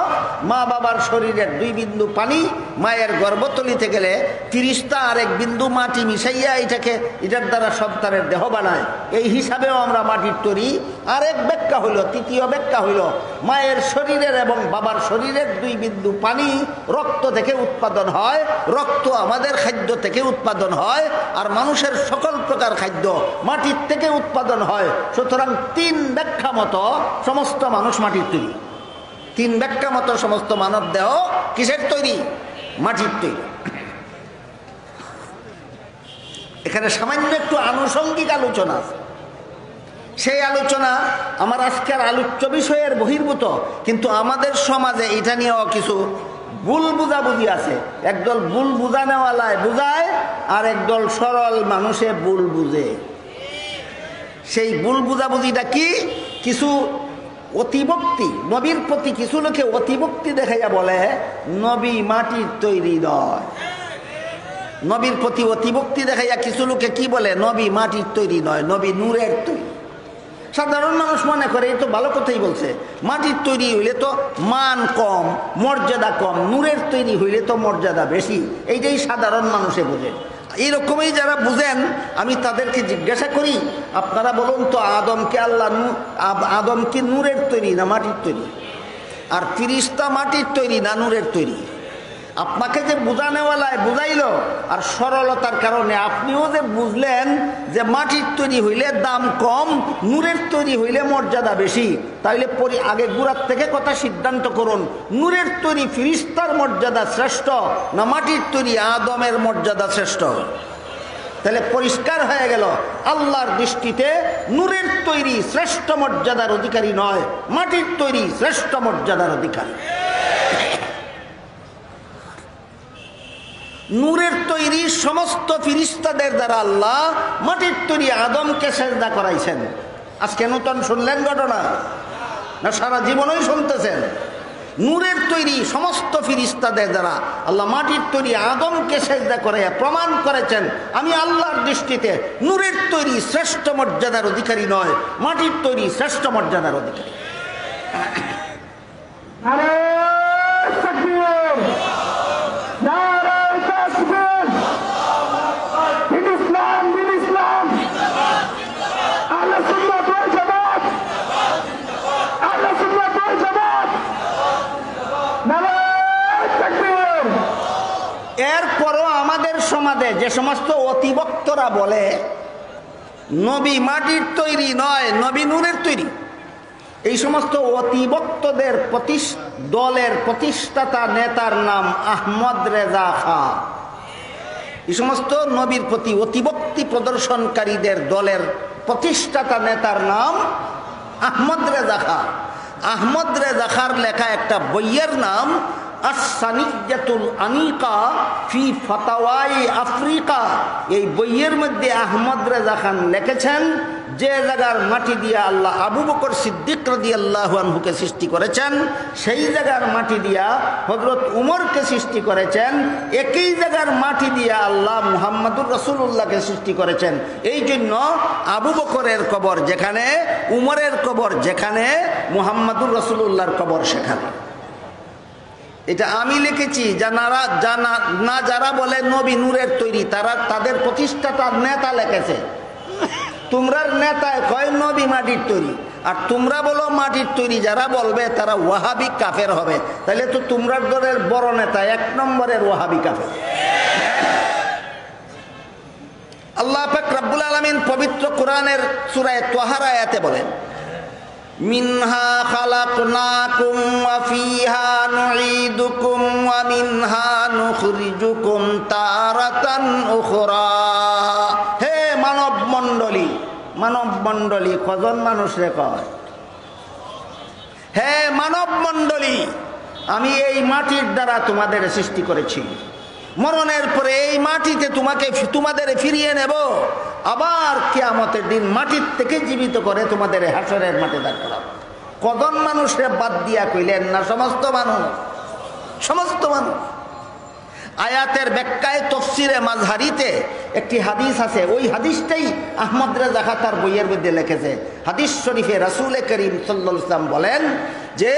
মা বাবার শরীরের 2 বিন্দু পানি মায়ের গর্ভতলিতে গেলে ফিরিস্তা আর 1 বিন্দু মাটি মিশাইয়া এটার দ্বারা সন্তানের দেহ বানায়, এই হিসাবেও আমরা মাটির তৈরি। আর এক ব্যাখ্যা হইল, তৃতীয় ব্যাখ্যা হইল মায়ের শরীরের এবং বাবার শরীরের 2 বিন্দু পানি রক্ত থেকে উৎপাদন হয়, রক্ত আমাদের খাদ্য থেকে উৎপাদন হয়, আর মানুষের সকল প্রকার খাদ্য মাটির থেকে উৎপাদন হয়। সুতরাং 3 ব্যাখ্যা মতো সমস্ত মানুষ মাটির তৈরি। 3 ব্যাখ্যা মতো সমস্ত মানব দেহ কিসের তৈরি? মাটির তৈরি। এখানে সামান্য একটু আনুষঙ্গিক আলোচনা আছে, সেই আলোচনা আমার আজকের আলোচ্য বিষয়ের বহির্ভূত, কিন্তু আমাদের সমাজে এটা নিয়েও কিছু ভুল বুঝাবুঝি আছে। একদল ভুল বুঝানেওয়ালায় বুঝায়, আর একদল সরল মানুষে ভুল বুঝে। সেই ভুল বুঝাবুঝিটা কি? কিছু অতিভক্তি, নবীর প্রতি কিছু লোকে অতিভক্তি দেখাইয়া বলে নবী মাটির তৈরি নয়। নবীর প্রতি অতিভক্তি দেখাইয়া কিছু লোকে কি বলে? নবী মাটির তৈরি নয়, নবী নূরের তৈরি। সাধারণ মানুষ মনে করে এই তো ভালো কথাই বলছে, মাটির তৈরি হইলে তো মান কম, মর্যাদা কম, নূরের তৈরি হইলে তো মর্যাদা বেশি। এইটাই সাধারণ মানুষে বোঝে। এইরকমই যারা বুঝেন আমি তাদেরকে জিজ্ঞাসা করি, আপনারা বলুন তো আদম কি নূরের তৈরি না মাটির তৈরি? আর ফিরিস্তা মাটির তৈরি না নূরের তৈরি? আপনাকে যে বুঝানেওয়ালায় বুঝাইল, আর সরলতার কারণে আপনিও যে বুঝলেন যে মাটির তৈরি হইলে দাম কম, নূরের তৈরি হইলে মর্যাদা বেশি, তাইলে আগে গোড়ার থেকে কথা সিদ্ধান্ত করুন, নূরের তৈরি ফিরিস্তার মর্যাদা শ্রেষ্ঠ না মাটির তৈরি আদমের মর্যাদা শ্রেষ্ঠ? তাহলে পরিষ্কার হয়ে গেল আল্লাহর দৃষ্টিতে নূরের তৈরি শ্রেষ্ঠ মর্যাদার অধিকারী নয়, মাটির তৈরি শ্রেষ্ঠ মর্যাদার অধিকারী। নূরের তৈরি সমস্ত ফিরিস্তাদের দ্বারা আল্লাহ মাটির তৈরি আদমকে সেজদা করাইছেন। আজকে নতুন শুনলেন ঘটনা, না সারা জীবনই শুনতেছেন? নূরের তৈরি সমস্ত ফিরিস্তাদের দ্বারা আল্লাহ মাটির তৈরি আদমকে সেজদা করাইয়া প্রমাণ করেছেন আমি আল্লাহর দৃষ্টিতে নূরের তৈরি শ্রেষ্ঠ মর্যাদার অধিকারী নয়, মাটির তৈরি শ্রেষ্ঠ মর্যাদার অধিকারী। এরপরও আমাদের সমাজে যে সমস্ত অতিভক্তরা বলে নবী মাটির তৈরি নয়, নবী নূরের তৈরি, এই সমস্ত অতিভক্তদের দলের প্রতিষ্ঠাতা নেতার নাম আহমদ রেজা খাঁ। এই সমস্ত নবীর প্রতি অতিভক্তি প্রদর্শনকারীদের দলের প্রতিষ্ঠাতা নেতার নাম আহমদ রেজা খাঁ। আহমদ রেজা খাঁর লেখা একটা বইয়ের নাম আস-সানিয়াতুল আনিকা ফি ফাতাওয়াই আফ্রিকা। এই বইয়ের মধ্যে আহমদ রেজা খান লিখেছেন যে জায়গার মাটি দিয়া আল্লাহ আবু বকর সিদ্দিক রাদিয়াল্লাহু আনহুকে সৃষ্টি করেছেন, সেই জায়গার মাটি দিয়া হযরত উমরকে সৃষ্টি করেছেন, একই জায়গার মাটি দিয়া আল্লাহ মুহাম্মদুর রাসূলুল্লাহকে সৃষ্টি করেছেন। এই জন্য আবু বকরের কবর যেখানে, উমরের কবর যেখানে, মুহাম্মদুর রাসূলুল্লাহর কবর সেখানে। এটা আমি লিখেছি। যারা বলে নবী নূরের তৈরি তাদের প্রতিষ্ঠাতার নেতা লিখেছে। তোমরার নেতায় কয় নবী মাটির তৈরি, আর তোমরা বলো মাটির তৈরি। যারা বলবে তারা ওয়াহাবি কাফের হবে। তাহলে তো তোমরার দলের বড় নেতা 1 নম্বরের ওয়াহাবি কাফের। আল্লাহ পাক রব্বুল আলামিন পবিত্র কোরআনের সূরা তাহার আয়াতে বলেন মিনহা খালাকনাকুম ওয়া ফিহা নুঈদুকুম ওয়া মিনহা নুখরিজুকুম তারাতান উখরা। হে মানব মণ্ডলী কজন মানুষ রে কয়? হে মানব মণ্ডলী, আমি এই মাটির দ্বারা তোমাদের সৃষ্টি করেছি, মরণের পরে এই মাটিতে তোমাদের ফিরিয়ে নেব, আবার কিয়ামতের দিন মাটির থেকে জীবিত করে তোমাদের হাসরের মাঠে দাঁড় করাবো। কজন মানুষের বাদ দিয়া কইলেন না? সমস্ত মানুষ, সমস্ত মানুষ। আয়াতের ব্যাখ্যায় তফসিরে মাযহারিতে একটি হাদিস আছে, ওই হাদিসটাই আহমদ রেজা খাঁ তার বইয়ের মধ্যে লিখেছে। হাদিস শরীফে রাসূল করিম সাল্লাল্লাহু আলাইহি ওয়াসাল্লাম বলেন যে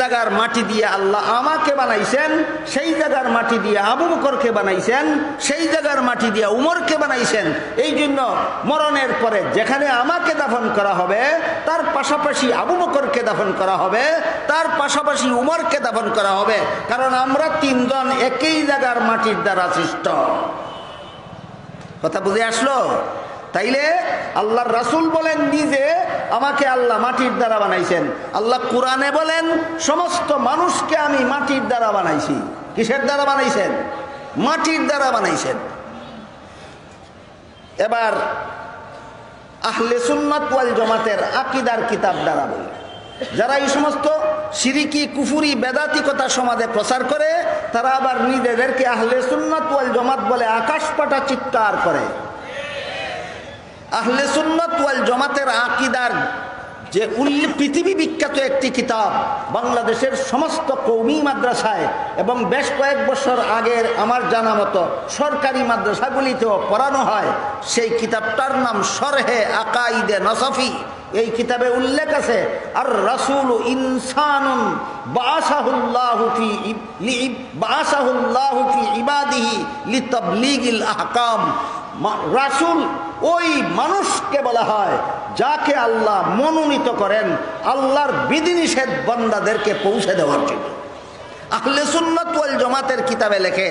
জায়গার মাটি দিয়ে আল্লাহ আমাকে বানাইছেন, সেই জায়গার মাটি দিয়ে আবু বকরকে বানাইছেন, সেই জায়গার মাটি দিয়ে উমরকে বানাইছেন। এই জন্য মরণের পরে যেখানে আমাকে দাফন করা হবে তার পাশাপাশি আবু বকরকে দাফন করা হবে, তার পাশাপাশি উমরকে দাফন করা হবে, কারণ আমরা তিনজন একই জায়গার মাটির দ্বারা সৃষ্ট। কথা বুঝে আসলো? তাইলে আল্লাহর রাসূল বলেন নিজে আমাকে আল্লাহ মাটির দ্বারা বানাইছেন। আল্লাহ কোরআনে বলেন সমস্ত মানুষকে আমি মাটির দ্বারা বানাইছি। কিসের দ্বারা বানাইছেন? মাটির দ্বারা বানাইছেন। এবার আহলে সুন্নাত ওয়াল জামাতের আকীদার কিতাব দ্বারা বলে, যারা এই সমস্ত শিরিকি কুফুরি বেদাতি কথা সমাজে প্রচার করে, তারা আবার নিজেদেরকে আহলে সুন্নাত ওয়াল জামাত বলে আকাশ পাটা চিৎকার করে। আহলে সুন্নাত ওয়াল জামাতের আকীদার যে পৃথিবী বিখ্যাত একটি কিতাব, বাংলাদেশের সমস্ত কওমি মাদ্রাসায় এবং বেশ কয়েক বছর আগের আমার জানা মতো সরকারি মাদ্রাসাগুলিতেও পড়ানো হয়, সেই কিতাবটার নাম শরহে আকাইদে নসফি। এই কিতাবে উল্লেখ আছে আর রাসূল ইনসানুন বাআসাহুল্লাহু ফি ইবাদিহি লিতাবলীগিল আহকাম। রাসূল ওই মানুষকে বলা হয় যাকে আল্লাহ মনোনীত করেন আল্লাহর বিধিনিষেধ বান্দাদেরকে পৌঁছে দেওয়ার জন্য। আহলে সুন্নাত ওয়াল জামাতের কিতাবে লেখে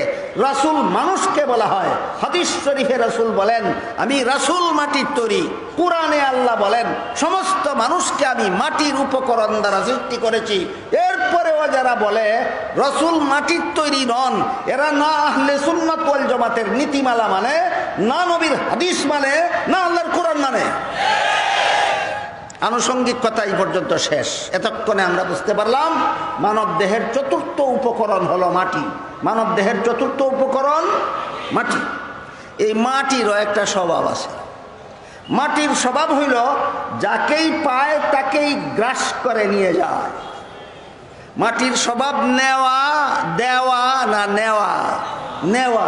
রাসূল মানুষকে বলা হয়। হাদিস শরীফে রাসূল বলেন আমি রাসূল মাটির তৈরি। কোরআনে আল্লাহ বলেন সমস্ত মানুষকে আমি মাটির উপকরণ দ্বারা সৃষ্টি করেছি। এরপরেও যারা বলে রাসূল মাটির তৈরি নন, এরা না আহলে সুন্নাত ওয়াল জামাতের নীতিমালা মানে, না নবীর হাদিস মানে, না আল্লাহর কোরআন মানে। আনুষঙ্গিক কথা এই পর্যন্ত শেষ। এতক্ষণে আমরা বুঝতে পারলাম মানব দেহের চতুর্থ উপকরণ হলো মাটি। মানব দেহের চতুর্থ উপকরণ মাটি। এই মাটিরও একটা স্বভাব আছে। মাটির স্বভাব হইল যাকেই পায় তাকেই গ্রাস করে নিয়ে যায়। মাটির স্বভাব নেওয়া, দেওয়া না নেওয়া? নেওয়া।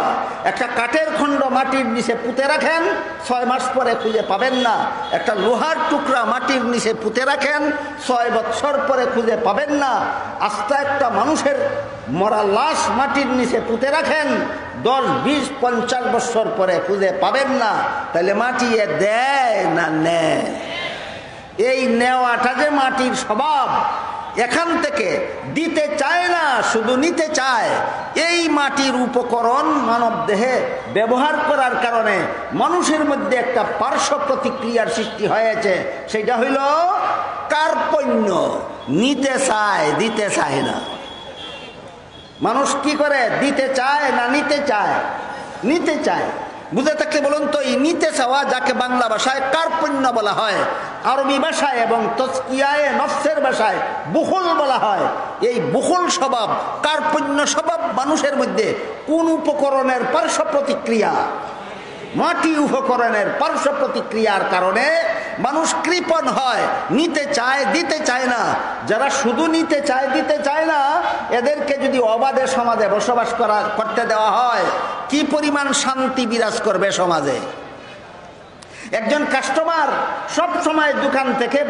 একটা কাঠের খণ্ড মাটির নিচে পুঁতে রাখেন, 6 মাস পরে খুঁজে পাবেন না। একটা লোহার টুকরা মাটির নিচে পুঁতে রাখেন, 6 বছর পরে খুঁজে পাবেন না। আস্তে একটা মানুষের মরা লাশ মাটির নিচে পুঁতে রাখেন, 10, 20, 50 বছর পরে খুঁজে পাবেন না। তাহলে মাটি দেয় না নেয়? এই নেওয়াটা যে মাটির স্বভাব, এখান থেকে দিতে চায় না, শুধু নিতে চায়। এই মাটির উপকরণ মানব দেহে ব্যবহার করার কারণে মানুষের মধ্যে একটা পার্শ্ব প্রতিক্রিয়ার সৃষ্টি হয়েছে। সেটা হইল কার্পণ্য। নিতে চায়, দিতে চায় না। মানুষ কি করে? দিতে চায় না নিতে চায়? নিতে চায়। বুঝে থাকলে বলুন তো, এই নিতে চাওয়া যাকে বাংলা ভাষায় কার্পণ্য বলা হয়, আরবি ভাষায় এবং তাজকিয়ায়ে নফসের ভাষায় বুখল বলা হয়। এই বুখল স্বভাব, কার্পণ্য স্বভাব মানুষের মধ্যে কোন উপকরণের পার্শ্ব প্রতিক্রিয়া? মাটি উপকরণের পার্শ্ব প্রতিক্রিয়ার কারণে মানুষ কৃপণ হয়, নিতে চায়, দিতে চায় না। যারা শুধু নিতে চায়, দিতে চায় না, এদেরকে যদি অবাধে সমাজে বসবাস করতে দেওয়া হয়, কি পরিমাণ শান্তি বিরাজ করবে সমাজে। একজন কাস্টমার সব সময় দোকান থেকে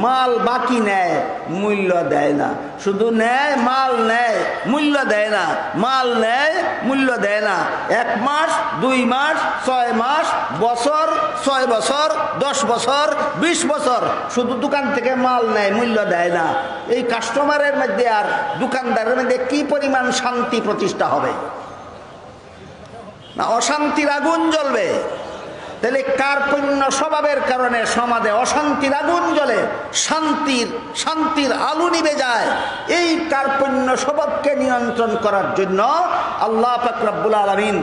মাল বাকি নেয়, মূল্য দেয় না। শুধু নেয়, মাল নেয়, মূল্য দেয় না। মাল নেয়, মূল্য দেয় না। 1 মাস, 2 মাস, 6 মাস, বছর, 6 বছর, 10 বছর, 20 বছর শুধু দোকান থেকে মাল নেয়, মূল্য দেয় না। এই কাস্টমারের মধ্যে আর দোকানদারের মধ্যে কি পরিমাণ শান্তি প্রতিষ্ঠা হবে? না অশান্তির আগুন জ্বলবে। তাহলে কার্পণ্য স্বভাবের কারণে সমাজে অশান্তির আগুন জ্বলে, শান্তির আলো নিভে যায়। এই কার্পণ্য স্বভাবকে নিয়ন্ত্রণ করার জন্য আল্লাহ পাক রব্বুল আলামিন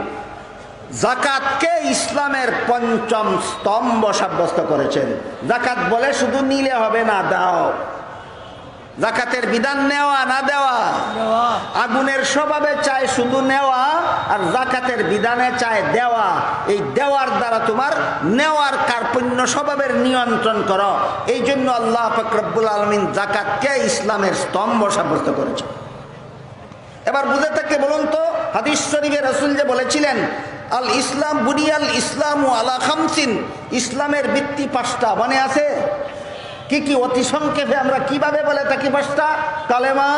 যাকাতকে ইসলামের 5ম স্তম্ভ সাব্যস্ত করেছেন। যাকাত বলে শুধু নিলে হবে না, দাও। জাকাতের বিধান নেওয়া না দেওয়া? আগুনের স্বভাবে চায় শুধু নেওয়া, আর জাকাতের বিধানে চায় দেওয়া। এই দেওয়ার দ্বারা তোমার নেওয়ার কার্পণ্য স্বভাবের নিয়ন্ত্রণ করো। এই জন্য আল্লাহ পাক রব্বুল আলামিন জাকাতকে ইসলামের স্তম্ভ সাব্যস্ত করেছে। এবার বুঝে থাকলে বলুন তো, হাদিস শরীফে রাসূল যে বলেছিলেন আল ইসলাম বুনিয়াল ইসলামু আলা খামসিন, ইসলামের ভিত্তি 5টা, মনে আছে? কি কি? অতি সংক্ষেপে আমরা কিভাবে বলে থাকি 5টা? কালেমা,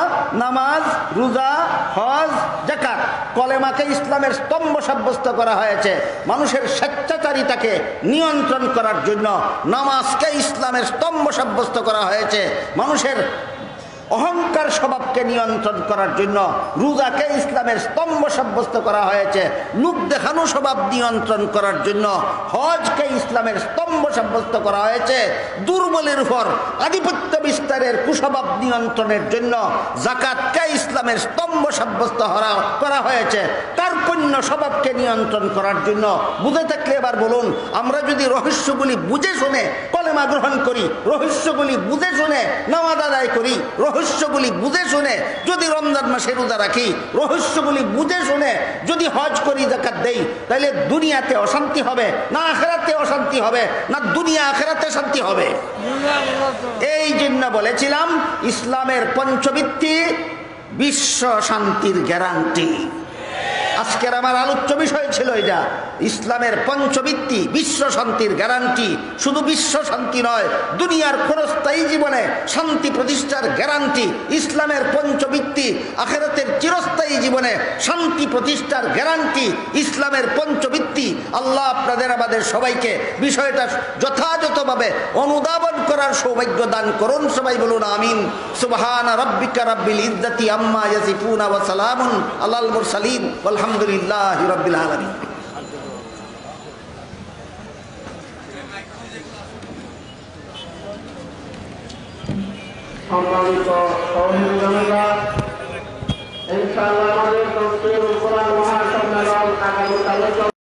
নামাজ, রোজা, হজ, যাকাত। কলেমাকে ইসলামের স্তম্ভ সাব্যস্ত করা হয়েছে মানুষের স্বেচ্ছাচারিতাকে নিয়ন্ত্রণ করার জন্য। নামাজকে ইসলামের স্তম্ভ সাব্যস্ত করা হয়েছে মানুষের অহংকার স্বভাবকে নিয়ন্ত্রণ করার জন্য। রোজাকে ইসলামের স্তম্ভ সাব্যস্ত করা হয়েছে লোক দেখানো স্বভাব নিয়ন্ত্রণ করার জন্য। হজকে ইসলামের স্তম্ভ সাব্যস্ত করা হয়েছে দুর্বলের উপর আধিপত্য বিস্তারের কুস্বভাব নিয়ন্ত্রণের জন্য। যাকাতকে ইসলামের স্তম্ভ সাব্যস্ত করা হয়েছে কার্পণ্য স্বভাবকে নিয়ন্ত্রণ করার জন্য। বুঝে থাকলে এবার বলুন, আমরা যদি রহস্যগুলি বুঝে শুনে কলেমা গ্রহণ করি, রহস্যগুলি বুঝে শুনে নামাজ আদায় করি, রহস্যগুলি বুঝে শুনে যদি রমজান মাসে রোজা রাখি, রহস্যগুলি বুঝে শুনে যদি হজ করি, যাকাত দেই, তাহলে দুনিয়াতে অশান্তি হবে না আখিরাতে অশান্তি হবে? না দুনিয়া আখিরাতে শান্তি হবে? এই জন্য বলেছিলাম ইসলামের পঞ্চভিত্তি বিশ্ব শান্তির গ্যারান্টি। আজকের আমার আলোচ্য বিষয় ছিল এটা, ইসলামের পঞ্চভিত্তি বিশ্ব শান্তির গ্যারান্টি। শুধু বিশ্ব শান্তি নয়, দুনিয়ার ক্ষণস্থায়ী জীবনে শান্তি প্রতিষ্ঠার গ্যারান্টি। ইসলামের পঞ্চভিত্তি আখিরাতের চিরস্থায়ী জীবনে শান্তি প্রতিষ্ঠার গ্যারান্টি। ইসলামের পঞ্চভিত্তি। আল্লাহ আপনাদের আমাদের সবাইকে বিষয়টা যথাযথভাবে অনুধাবন করার সৌভাগ্য দান করুন। সবাই বলুন আমিন। সুবহানা রাব্বিকা রাব্বিল ইজ্জাতি আম্মা ইয়াসিফুন ওয়া সালামুন আলাল মুরসালিন আলহামদুলিল্লাহি রাব্বিল আলামিন। সম্মানিত সহযোগী জনতা, ইনশাআল্লাহ